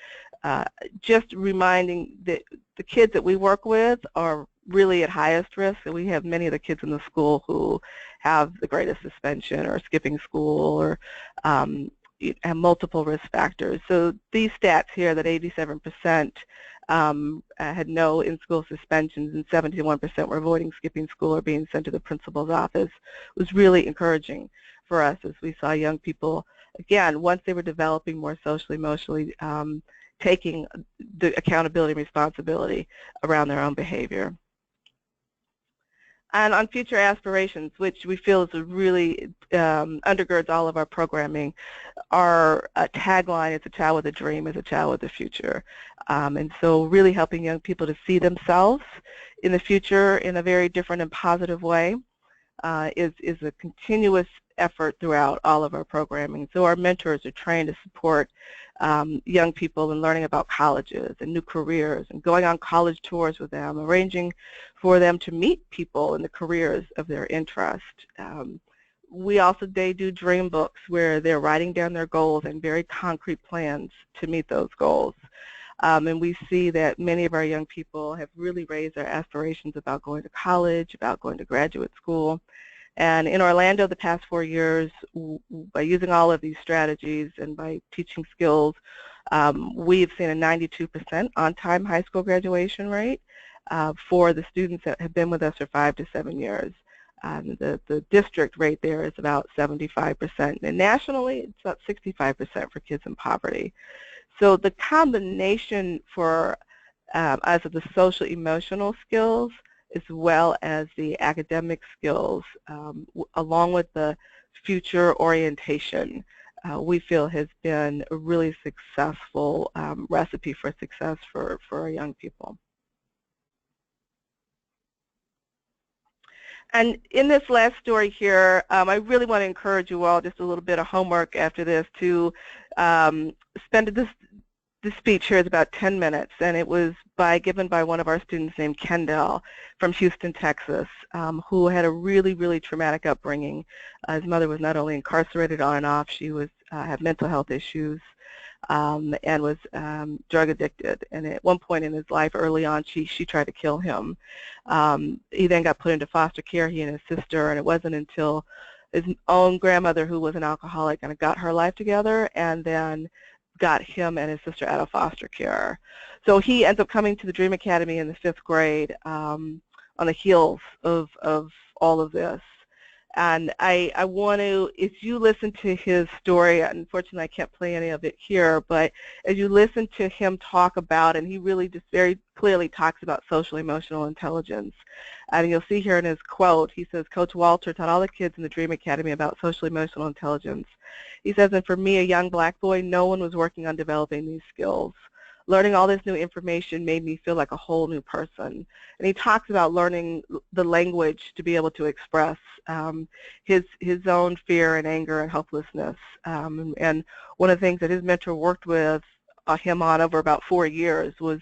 Just reminding that the kids that we work with are really at highest risk, and we have many of the kids in the school who have the greatest suspension or skipping school or have multiple risk factors. So these stats here, that 87% had no in-school suspensions and 71% were avoiding skipping school or being sent to the principal's office, was really encouraging for us as we saw young people, again, once they were developing more socially, emotionally, taking the accountability and responsibility around their own behavior. And on future aspirations, which we feel is really undergirds all of our programming, our tagline is a child with a dream is a child with a future. And so really helping young people to see themselves in the future in a very different and positive way is a continuous effort throughout all of our programming. So our mentors are trained to support young people in learning about colleges and new careers and going on college tours with them, arranging for them to meet people in the careers of their interest. They do dream books where they're writing down their goals and very concrete plans to meet those goals. And we see that many of our young people have really raised their aspirations about going to college, about going to graduate school. And in Orlando the past 4 years, by using all of these strategies and by teaching skills, we've seen a 92% on-time high school graduation rate for the students that have been with us for 5 to 7 years. The district rate there is about 75%, and nationally it's about 65% for kids in poverty. So the combination for us of the social emotional skills as well as the academic skills, along with the future orientation, we feel has been a really successful recipe for success for our young people. And in this last story here, I really want to encourage you all, just a little bit of homework after this, to spend this speech here is about 10 minutes, and it was given by one of our students named Kendall from Houston, Texas, who had a really, really traumatic upbringing. His mother was not only incarcerated on and off, she was had mental health issues and was drug addicted. And at one point in his life, early on, she tried to kill him. He then got put into foster care, he and his sister, and it wasn't until his own grandmother, who was an alcoholic, kind of got her life together and then got him and his sister out of foster care. So he ends up coming to the Dream Academy in the 5th grade on the heels of all of this. And I want to, if you listen to his story, unfortunately I can't play any of it here, but as you listen to him talk about, and he really just very clearly talks about social emotional intelligence. And you'll see here in his quote, he says, Coach Walter taught all the kids in the Dream Academy about social emotional intelligence. He says, and for me, a young black boy, no one was working on developing these skills. Learning all this new information made me feel like a whole new person. And he talks about learning the language to be able to express his own fear and anger and helplessness. And one of the things that his mentor worked with him on over about 4 years was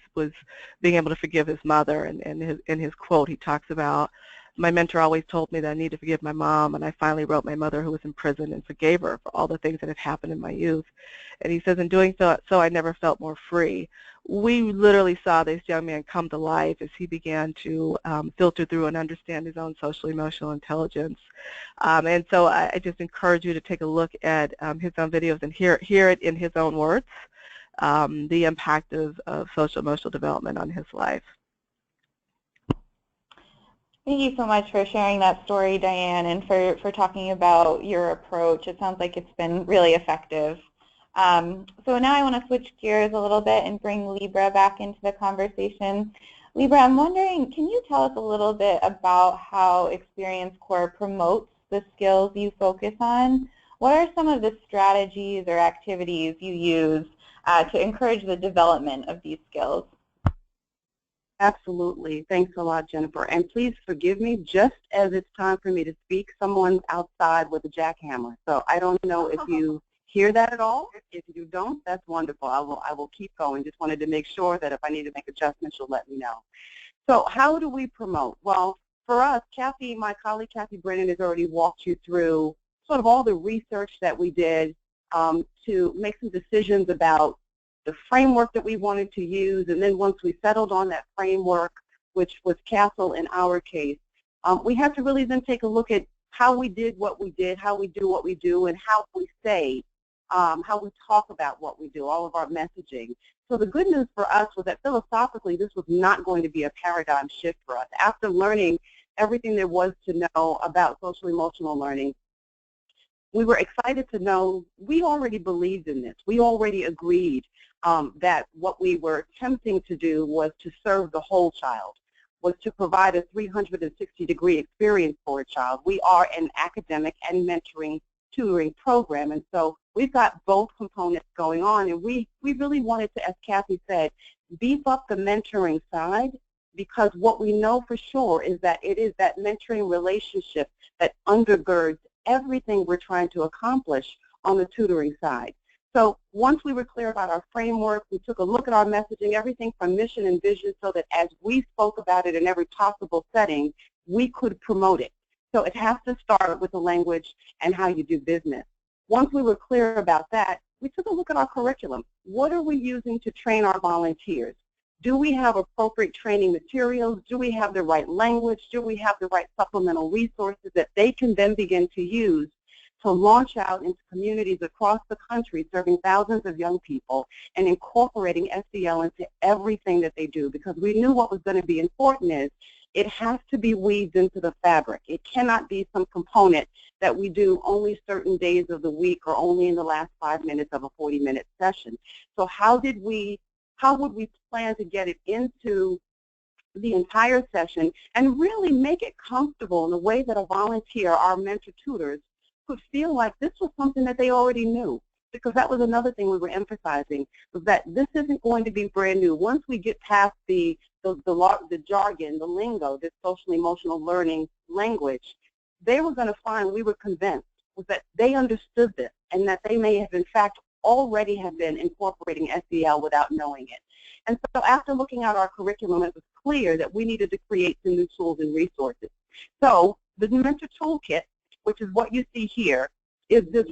being able to forgive his mother. And in his quote, he talks about, my mentor always told me that I need to forgive my mom, and I finally wrote my mother who was in prison and forgave her for all the things that had happened in my youth. And he says, in doing so I never felt more free. We literally saw this young man come to life as he began to filter through and understand his own social emotional intelligence. And so I just encourage you to take a look at his own videos and hear it in his own words, the impact of social emotional development on his life. Thank you so much for sharing that story, Diane, and for talking about your approach. It sounds like it's been really effective. So now I want to switch gears a little bit and bring Libra back into the conversation. Libra, I'm wondering, can you tell us a little bit about how Experience Core promotes the skills you focus on? What are some of the strategies or activities you use to encourage the development of these skills? Absolutely. Thanks a lot, Jennifer. And please forgive me, just as it's time for me to speak, someone's outside with a jackhammer. So I don't know if you hear that at all. If you don't, that's wonderful. I will keep going. Just wanted to make sure that if I need to make adjustments, you'll let me know. So how do we promote? Well, for us, Kathy, my colleague Kathy Brennan has already walked you through sort of all the research that we did to make some decisions about the framework that we wanted to use, and then once we settled on that framework, which was CASEL in our case, we had to really then take a look at how we did what we did, how we do what we do, and how we say, how we talk about what we do, all of our messaging. So the good news for us was that philosophically this was not going to be a paradigm shift for us. After learning everything there was to know about social emotional learning, we were excited to know we already believed in this. We already agreed that what we were attempting to do was to serve the whole child, was to provide a 360-degree experience for a child. We are an academic and mentoring tutoring program, and so we've got both components going on, and we really wanted to, as Kathy said, beef up the mentoring side, because what we know for sure is that it is that mentoring relationship that undergirds everything we're trying to accomplish on the tutoring side. So once we were clear about our framework, we took a look at our messaging, everything from mission and vision, so that as we spoke about it in every possible setting, we could promote it. So it has to start with the language and how you do business. Once we were clear about that, we took a look at our curriculum. What are we using to train our volunteers? Do we have appropriate training materials? Do we have the right language? Do we have the right supplemental resources that they can then begin to use to launch out into communities across the country, serving thousands of young people and incorporating SEL into everything that they do? Because we knew what was going to be important is it has to be weaved into the fabric. It cannot be some component that we do only certain days of the week or only in the last 5 minutes of a 40-minute session. So how would we plan to get it into the entire session and really make it comfortable in a way that a volunteer, our mentor tutors, could feel like this was something that they already knew? Because that was another thing we were emphasizing, was that this isn't going to be brand new. Once we get past the jargon, the lingo, this social emotional learning language, they were going to find, we were convinced, was that they understood this and that they may have in fact already have been incorporating SEL without knowing it. And so after looking at our curriculum, it was clear that we needed to create some new tools and resources. So the Mentor Toolkit, which is what you see here, is this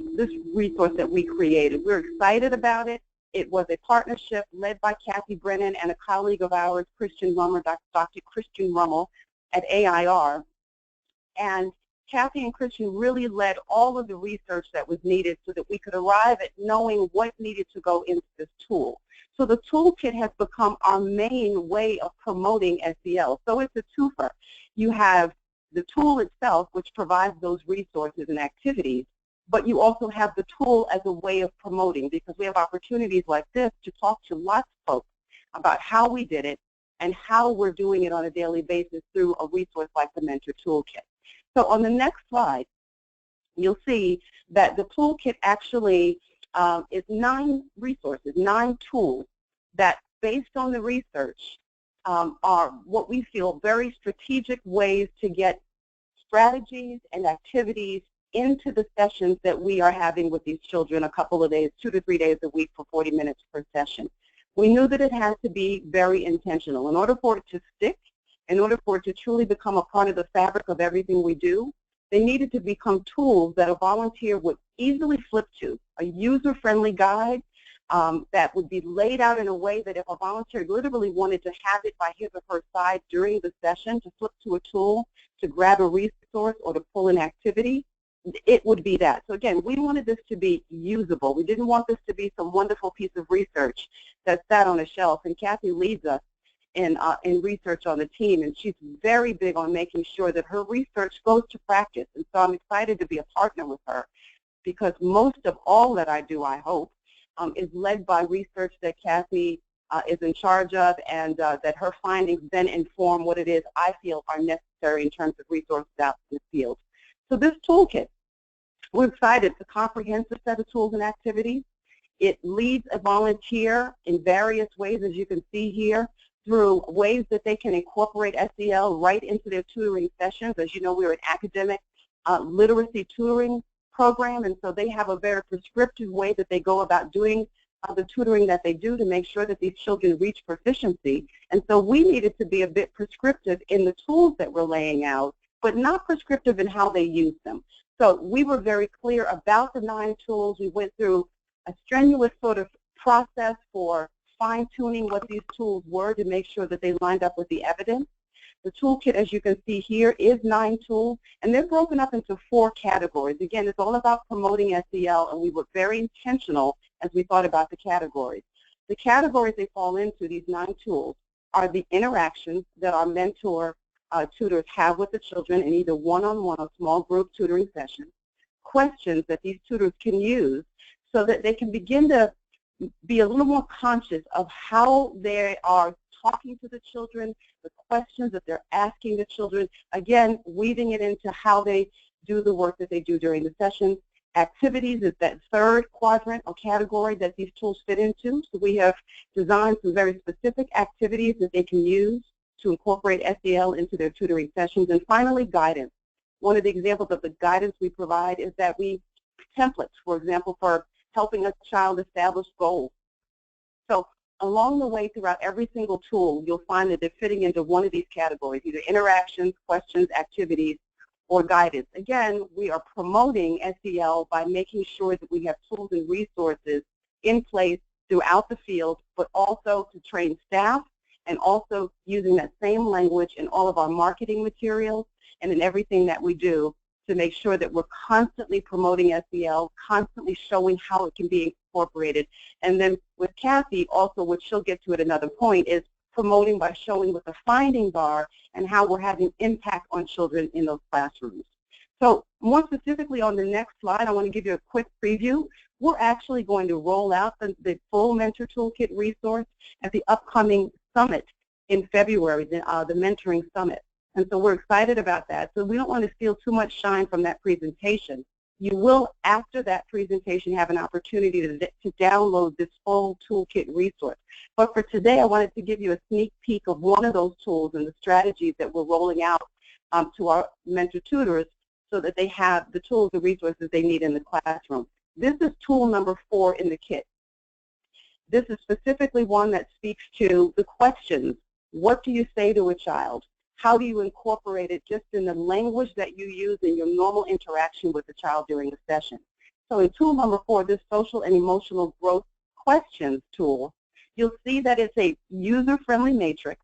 resource that we created. We're excited about it. It was a partnership led by Kathy Brennan and a colleague of ours, Dr. Christian Rummel at AIR. And Kathy and Christian really led all of the research that was needed so that we could arrive at knowing what needed to go into this tool. So the toolkit has become our main way of promoting SEL. So it's a twofer. You have the tool itself, which provides those resources and activities, but you also have the tool as a way of promoting, because we have opportunities like this to talk to lots of folks about how we did it and how we're doing it on a daily basis through a resource like the Mentor Toolkit. So on the next slide, you'll see that the toolkit actually is 9 resources, 9 tools that, based on the research, are what we feel very strategic ways to get strategies and activities into the sessions that we are having with these children a couple of days, 2 to 3 days a week for 40 minutes per session. We knew that it had to be very intentional. In order for it to stick, in order for it to truly become a part of the fabric of everything we do, they needed to become tools that a volunteer would easily flip to, a user-friendly guide that would be laid out in a way that if a volunteer literally wanted to have it by his or her side during the session, to flip to a tool, to grab a resource, or to pull an activity, it would be that. So again, we wanted this to be usable. We didn't want this to be some wonderful piece of research that sat on a shelf, and Kathy leads us in research on the team, and she's very big on making sure that her research goes to practice. And so I'm excited to be a partner with her, because most of all that I do, I hope, is led by research that Kathy is in charge of, and that her findings then inform what it is I feel are necessary in terms of resources out in the field. So this toolkit, we're excited. It's a comprehensive set of tools and activities. It leads a volunteer in various ways, as you can see here, through ways that they can incorporate SEL right into their tutoring sessions. As you know, we're an academic literacy tutoring program, and so they have a very prescriptive way that they go about doing the tutoring that they do to make sure that these children reach proficiency. And so we needed to be a bit prescriptive in the tools that we're laying out, but not prescriptive in how they use them. So we were very clear about the 9 tools. We went through a strenuous sort of process for fine-tuning what these tools were to make sure that they lined up with the evidence. The toolkit, as you can see here, is 9 tools, and they're broken up into 4 categories. Again, it's all about promoting SEL, and we were very intentional as we thought about the categories. The categories they fall into, these 9 tools, are the interactions that our mentor tutors have with the children in either one-on-one or small group tutoring sessions, questions that these tutors can use so that they can begin to be a little more conscious of how they are talking to the children, the questions that they're asking the children, again, weaving it into how they do the work that they do during the session. Activities is that 3rd quadrant or category that these tools fit into. So we have designed some very specific activities that they can use to incorporate SEL into their tutoring sessions. And finally, guidance. One of the examples of the guidance we provide is that we templates, for example, for helping a child establish goals. So along the way throughout every single tool, you'll find that they're fitting into one of these categories, either interactions, questions, activities, or guidance. Again, we are promoting SEL by making sure that we have tools and resources in place throughout the field, but also to train staff, and also using that same language in all of our marketing materials and in everything that we do to make sure that we're constantly promoting SEL, constantly showing how it can be incorporated. And then with Kathy, also, what she'll get to at another point, is promoting by showing with the finding bar and how we're having impact on children in those classrooms. So more specifically on the next slide, I want to give you a quick preview. We're actually going to roll out the full Mentor Toolkit resource at the upcoming summit in February, the Mentoring Summit. And so we're excited about that. So we don't want to steal too much shine from that presentation. You will, after that presentation, have an opportunity to download this full toolkit resource. But for today, I wanted to give you a sneak peek of one of those tools and the strategies that we're rolling out to our mentor tutors so that they have the tools and resources they need in the classroom. This is tool number 4 in the kit. This is specifically one that speaks to the questions. What do you say to a child? How do you incorporate it just in the language that you use in your normal interaction with the child during the session? So in tool number 4, this social and emotional growth questions tool, you'll see that it's a user-friendly matrix.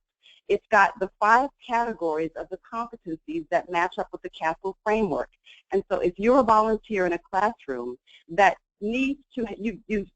It's got the 5 categories of the competencies that match up with the CASEL framework. And so if you're a volunteer in a classroom that needs to,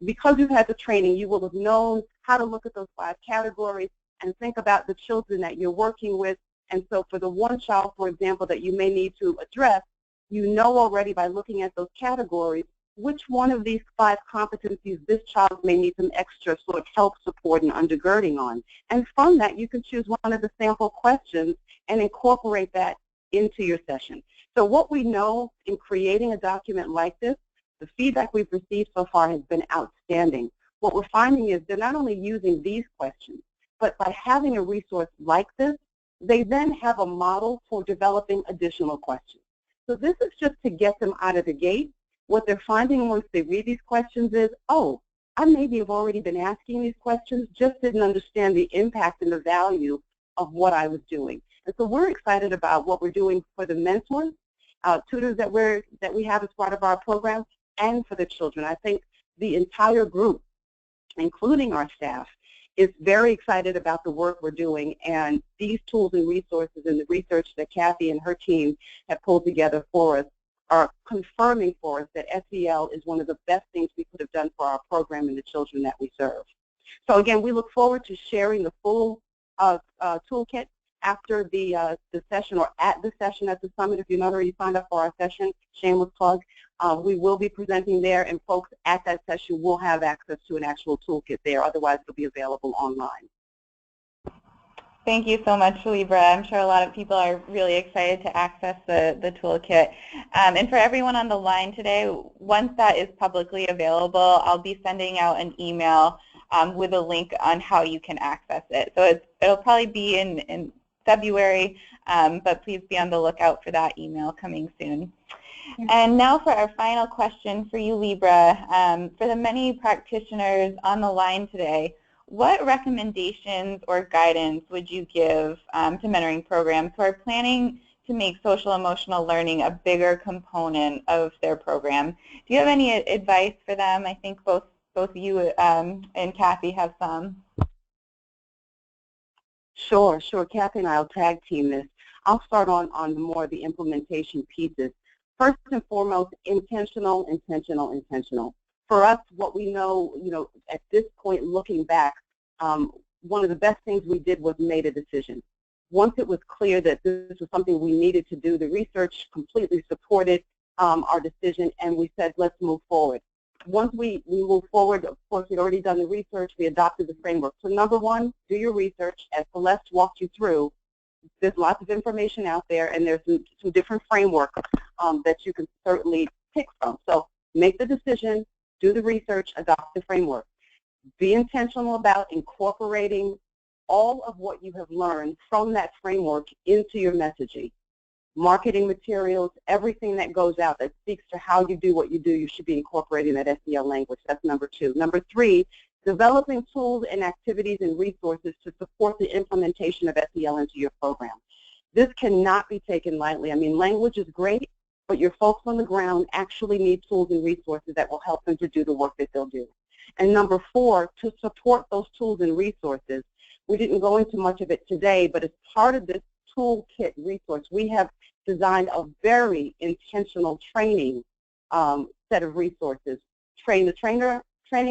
because you've had the training, you will have known how to look at those 5 categories and think about the children that you're working with. And so for the one child, for example, that you may need to address, you know already by looking at those categories which one of these 5 competencies this child may need some extra sort of help, support, and undergirding on. And from that, you can choose one of the sample questions and incorporate that into your session. So what we know in creating a document like this, the feedback we've received so far has been outstanding. What we're finding is they're not only using these questions, but by having a resource like this, they then have a model for developing additional questions. So this is just to get them out of the gate. What they're finding once they read these questions is, oh, I maybe have already been asking these questions, just didn't understand the impact and the value of what I was doing. And so we're excited about what we're doing for the mentors, tutors that we have as part of our program, and for the children. I think the entire group, including our staff, is very excited about the work we're doing, and these tools and resources and the research that Kathy and her team have pulled together for us are confirming for us that SEL is one of the best things we could have done for our program and the children that we serve. So again, we look forward to sharing the full toolkit after the session or at the session at the summit. If you're not already signed up for our session, shameless plug, we will be presenting there, and folks at that session will have access to an actual toolkit there. Otherwise, it'll be available online. Thank you so much, Libra. I'm sure a lot of people are really excited to access the toolkit. And for everyone on the line today, once that is publicly available, I'll be sending out an email with a link on how you can access it. So it'll probably be in February, but please be on the lookout for that email coming soon. And now for our final question for you, Libra. For the many practitioners on the line today, what recommendations or guidance would you give to mentoring programs who are planning to make social emotional learning a bigger component of their program? Do you have any advice for them? I think both you and Kathy have some. Sure. Kathy and I will tag team this. I'll start on more of the implementation pieces. First and foremost, intentional. For us, what we know, at this point, looking back, one of the best things we did was made a decision. Once it was clear that this was something we needed to do, the research completely supported our decision, and we said, let's move forward. Once we moved forward, of course, we'd already done the research, we adopted the framework. So number one, do your research. As Celeste walked you through, there's lots of information out there, and there's some different frameworks that you can certainly pick from. So make the decision, do the research, adopt the framework. Be intentional about incorporating all of what you have learned from that framework into your messaging. Marketing materials, everything that goes out that speaks to how you do what you do, you should be incorporating that SEL language. That's number two. Number three, developing tools and activities and resources to support the implementation of SEL into your program. This cannot be taken lightly. I mean, language is great, but your folks on the ground actually need tools and resources that will help them to do the work that they'll do. And number four, to support those tools and resources, we didn't go into much of it today, but as part of this toolkit resource, we have designed a very intentional training set of resources, training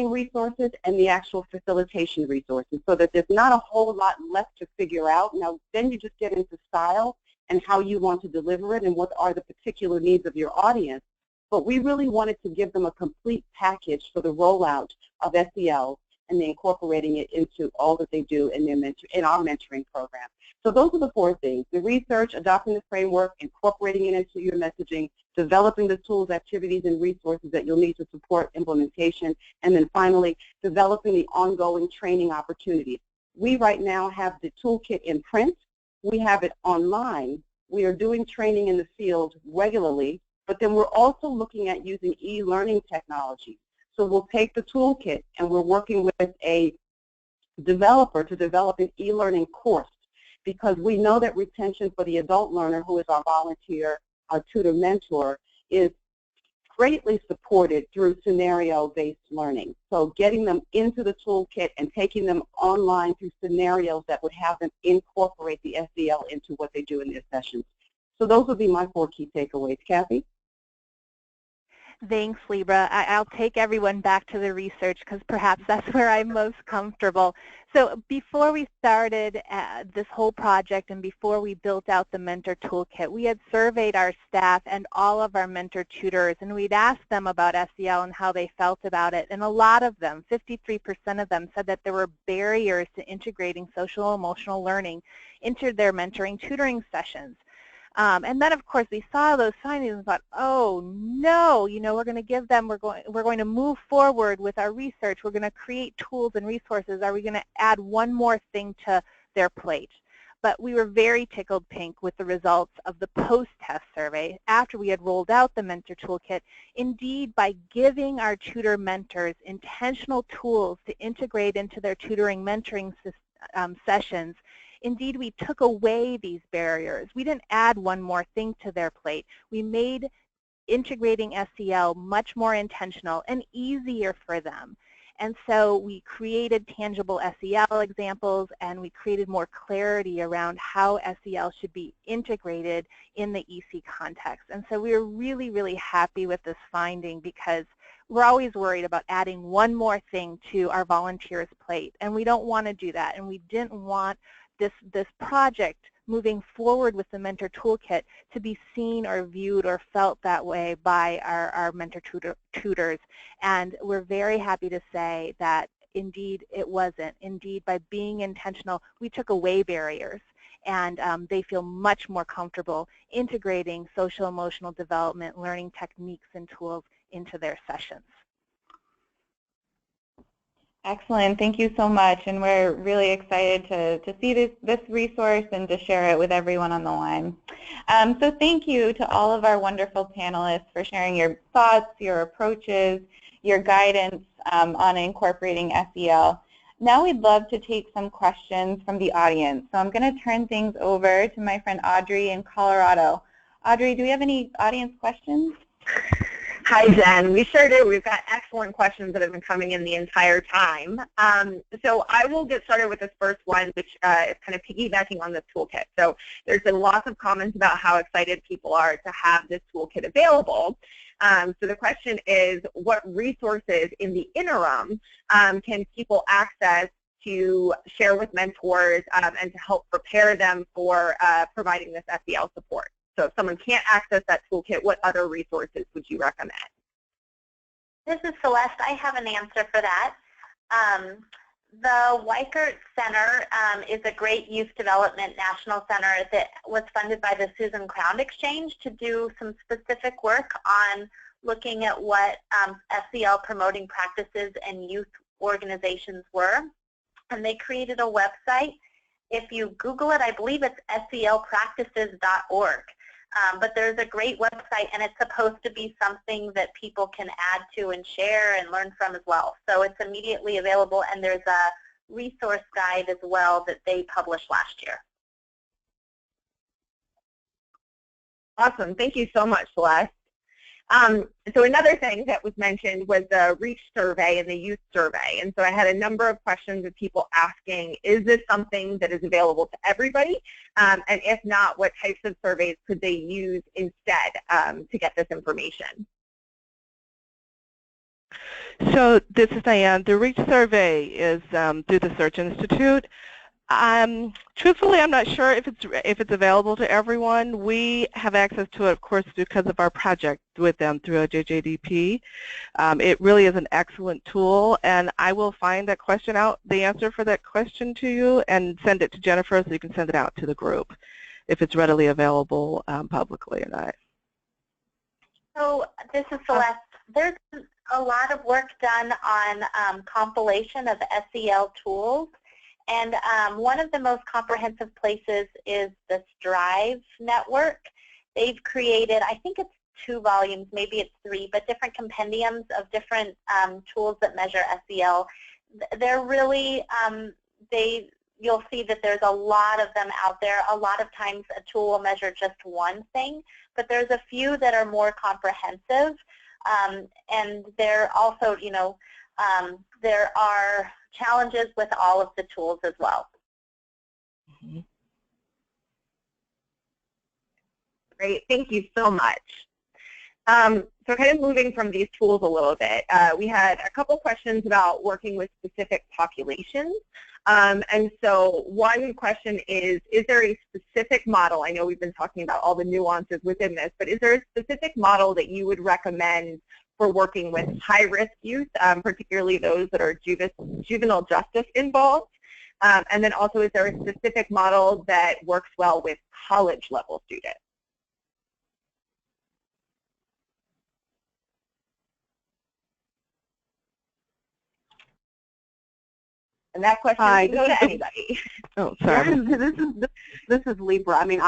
resources, and the actual facilitation resources, so that there's not a whole lot left to figure out. Now, then you just get into style and how you want to deliver it and what are the particular needs of your audience. But we really wanted to give them a complete package for the rollout of SEL and then incorporating it into all that they do in our mentoring program. So those are the four things: the research, adopting the framework, incorporating it into your messaging, developing the tools, activities, and resources that you'll need to support implementation, and then finally, developing the ongoing training opportunities. We right now have the toolkit in print. We have it online. We are doing training in the field regularly, but then we're also looking at using e-learning technology. So we'll take the toolkit, and we're working with a developer to develop an e-learning course, because we know that retention for the adult learner, who is our volunteer, our tutor mentor, is greatly supported through scenario-based learning. So getting them into the toolkit and taking them online through scenarios that would have them incorporate the SEL into what they do in their sessions. So those would be my four key takeaways. Kathy? Thanks, Libra. I'll take everyone back to the research because perhaps that's where I'm most comfortable. So before we started this whole project and before we built out the mentor toolkit, we had surveyed our staff and all of our mentor tutors, and we'd asked them about SEL and how they felt about it. And a lot of them, 53% of them, said that there were barriers to integrating social emotional learning into their mentoring tutoring sessions. And then, of course, we saw those findings and thought, oh, no, we're going to give them, we're going to move forward with our research. We're going to create tools and resources. Are we going to add one more thing to their plate? But we were very tickled pink with the results of the post-test survey after we had rolled out the mentor toolkit. Indeed, by giving our tutor mentors intentional tools to integrate into their tutoring mentoring sessions, indeed, we took away these barriers. We didn't add one more thing to their plate. We made integrating SEL much more intentional and easier for them. And so we created tangible SEL examples, and we created more clarity around how SEL should be integrated in the EC context. And so we were really, really happy with this finding, because we're always worried about adding one more thing to our volunteers' plate, and we don't want to do that. And we didn't want this project moving forward with the Mentor Toolkit to be seen or viewed or felt that way by our mentor tutors. And we're very happy to say that indeed it wasn't. Indeed, by being intentional, we took away barriers, and they feel much more comfortable integrating social emotional development, learning techniques and tools into their sessions. Excellent. Thank you so much. And we're really excited to see this resource and to share it with everyone on the line. So thank you to all of our wonderful panelists for sharing your thoughts, your approaches, your guidance on incorporating SEL. Now we'd love to take some questions from the audience. So I'm going to turn things over to my friend Audrey in Colorado. Audrey, do we have any audience questions? Hi, Jen. We sure do. We've got excellent questions that have been coming in the entire time. So I will get started with this first one, which is kind of piggybacking on this toolkit. So there's been lots of comments about how excited people are to have this toolkit available. So the question is, what resources in the interim can people access to share with mentors and to help prepare them for providing this SEL support? So if someone can't access that toolkit, what other resources would you recommend? This is Celeste. I have an answer for that. The Weichert Center is a great youth development national center that was funded by the Susan Crown Exchange to do some specific work on looking at what SEL promoting practices and youth organizations were. And they created a website. If you Google it, I believe it's SELpractices.org. But there's a great website, and it's supposed to be something that people can add to and share and learn from as well. So it's immediately available, and there's a resource guide as well that they published last year. Awesome. Thank you so much, Celeste. So another thing that was mentioned was the REACH survey and the youth survey. And so I had a number of questions of people asking, is this something that is available to everybody? And if not, what types of surveys could they use instead to get this information? So this is Diane. The REACH survey is through the Search Institute. Truthfully, I'm not sure if it's available to everyone. We have access to it, of course, because of our project with them through a JJDP. It really is an excellent tool, and I will find that question out, the answer for that question to you, and send it to Jennifer so you can send it out to the group if it's readily available publicly or not. So this is Celeste. There's a lot of work done on compilation of SEL tools. And one of the most comprehensive places is the Strive network. They've created, I think it's 2 volumes, maybe it's 3, but different compendiums of different tools that measure SEL. They're really, you'll see that there's a lot of them out there. A lot of times a tool will measure just one thing, but there's a few that are more comprehensive. And they're also, you know, there are challenges with all of the tools as well. Mm-hmm. Great, thank you so much. So kind of moving from these tools a little bit, we had a couple questions about working with specific populations. And so one question is there a specific model? I know we've been talking about all the nuances within this, but is there a specific model that you would recommend for working with high-risk youth, particularly those that are juvenile justice involved? And then also, is there a specific model that works well with college-level students? And that question can go to anybody. Oh, sorry. This is Libra. I mean,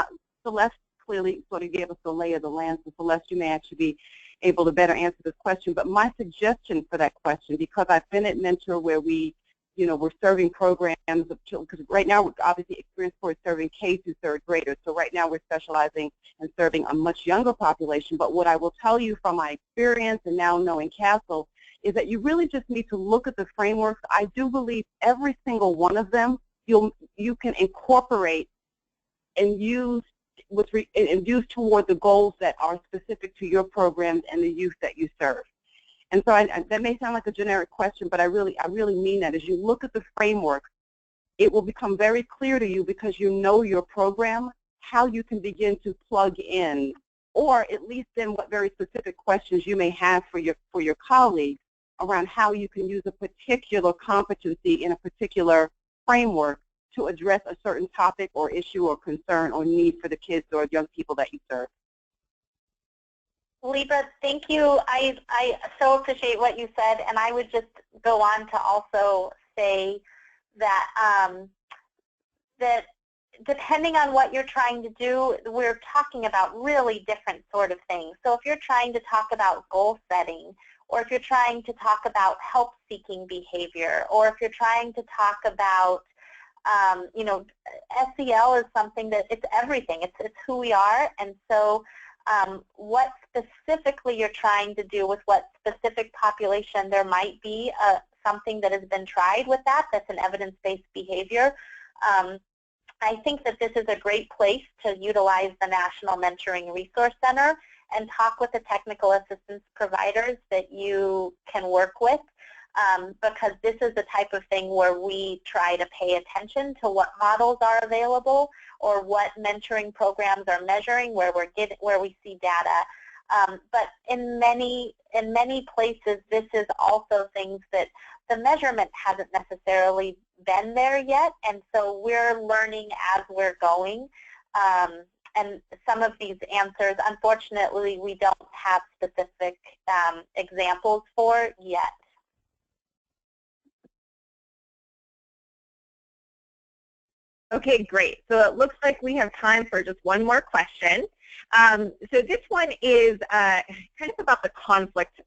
Celeste clearly sort of gave us the lay of the land, so Celeste, you may actually be able to better answer this question. But my suggestion for that question, because I've been at Mentor where we, you know, we're serving programs of children, because right now we're obviously Experience Core is serving K through 3rd graders. So right now we're specializing and serving a much younger population. But what I will tell you from my experience and now knowing CASEL is that you really just need to look at the frameworks. I do believe every single one of them you can incorporate and use toward the goals that are specific to your programs and the youth that you serve. And so that may sound like a generic question, but I really mean that. As you look at the framework, it will become very clear to you, because you know your program, how you can begin to plug in, or at least then what very specific questions you may have for your colleagues around how you can use a particular competency in a particular framework to address a certain topic or issue or concern or need for the kids or young people that you serve. Libra, thank you. I so appreciate what you said, and I would just go on to also say that that depending on what you're trying to do, we're talking about really different sort of things. So if you're trying to talk about goal setting, or if you're trying to talk about help-seeking behavior, or if you're trying to talk about, you know, SEL is something that it's everything. It's who we are, and so what specifically you're trying to do with what specific population, there might be something that has been tried with that's an evidence-based behavior. I think that this is a great place to utilize the National Mentoring Resource Center and talk with the technical assistance providers that you can work with, because this is the type of thing where we try to pay attention to what models are available or what mentoring programs are measuring, where we see data. But in many places, this is also things that the measurement hasn't necessarily been there yet, and so we're learning as we're going. And some of these answers, unfortunately, we don't have specific examples for yet. Okay, great. So it looks like we have time for just one more question. So this one is kind of about the conflict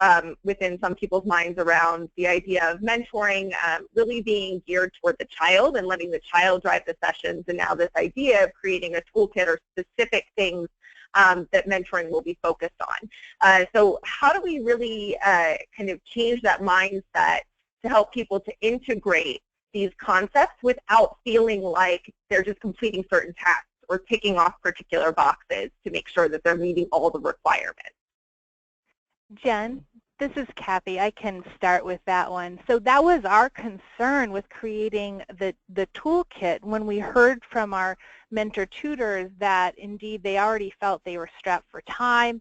within some people's minds around the idea of mentoring really being geared toward the child and letting the child drive the sessions, and now this idea of creating a toolkit or specific things that mentoring will be focused on. So how do we really kind of change that mindset to help people to integrate these concepts without feeling like they're just completing certain tasks or ticking off particular boxes to make sure that they're meeting all the requirements? Jen, this is Kathy. I can start with that one. So that was our concern with creating the toolkit when we heard from our mentor tutors that indeed they already felt they were strapped for time,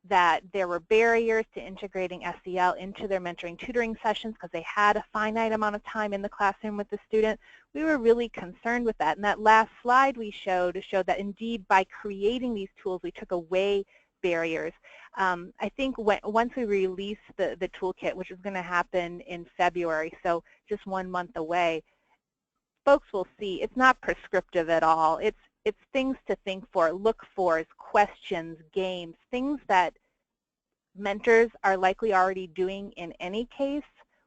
that there were barriers to integrating SEL into their mentoring tutoring sessions because they had a finite amount of time in the classroom with the student. We were really concerned with that. And that last slide we showed that indeed by creating these tools, we took away barriers. I think once we release the toolkit, which is going to happen in February, so just 1 month away, folks will see it's not prescriptive at all. It's things to look for, questions, games, things that mentors are likely already doing in any case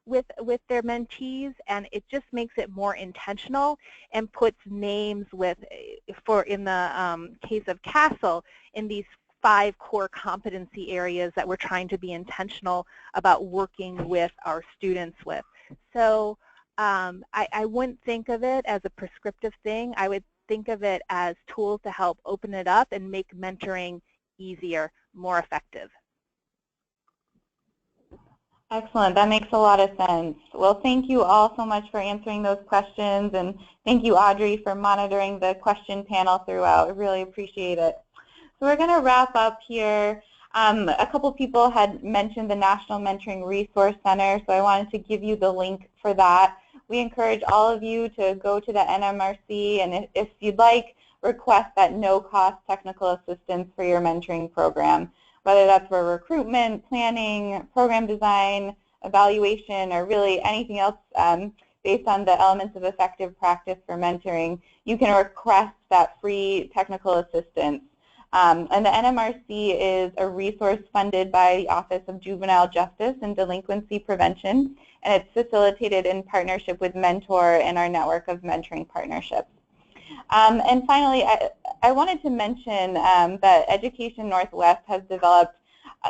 with their mentees, and it just makes it more intentional and puts names in the case of CASEL, in these 5 core competency areas that we're trying to be intentional about working with our students with. So I wouldn't think of it as a prescriptive thing. I would think of it as tools to help open it up and make mentoring easier, more effective. Excellent. That makes a lot of sense. Well, thank you all so much for answering those questions, and thank you, Audrey, for monitoring the question panel throughout. I really appreciate it. So we're going to wrap up here. A couple people had mentioned the National Mentoring Resource Center, so I wanted to give you the link for that. We encourage all of you to go to the NMRC, and if you'd like, request that no-cost technical assistance for your mentoring program, whether that's for recruitment, planning, program design, evaluation, or really anything else based on the elements of effective practice for mentoring. You can request that free technical assistance. And the NMRC is a resource funded by the Office of Juvenile Justice and Delinquency Prevention, and it's facilitated in partnership with Mentor and our network of mentoring partnerships. And finally, I wanted to mention that Education Northwest has developed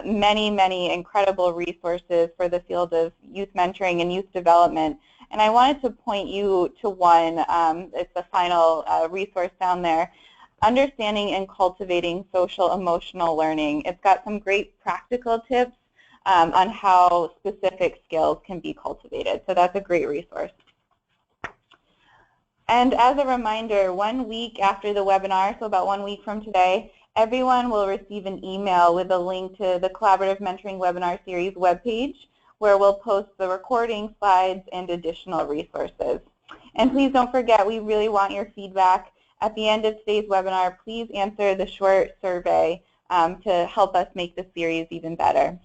many, many incredible resources for the field of youth mentoring and youth development. And I wanted to point you to one. It's the final resource down there. Understanding and Cultivating Social Emotional Learning. It's got some great practical tips on how specific skills can be cultivated. So that's a great resource. And as a reminder, 1 week after the webinar, so about 1 week from today, everyone will receive an email with a link to the Collaborative Mentoring Webinar Series webpage, where we'll post the recording, slides, and additional resources. And please don't forget, we really want your feedback. At the end of today's webinar, please answer the short survey to help us make the series even better.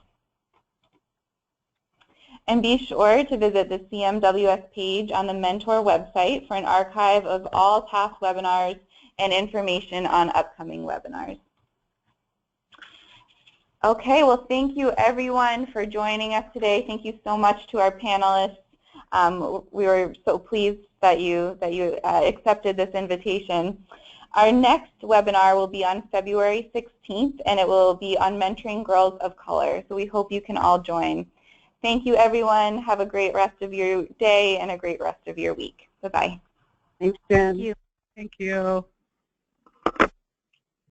And be sure to visit the CMWS page on the Mentor website for an archive of all past webinars and information on upcoming webinars. Okay, well, thank you everyone for joining us today. Thank you so much to our panelists. We were so pleased that you accepted this invitation. Our next webinar will be on February 16th, and it will be on mentoring girls of color. So we hope you can all join. Thank you, everyone. Have a great rest of your day and a great rest of your week. Bye-bye. Thanks, Jen. Thank you.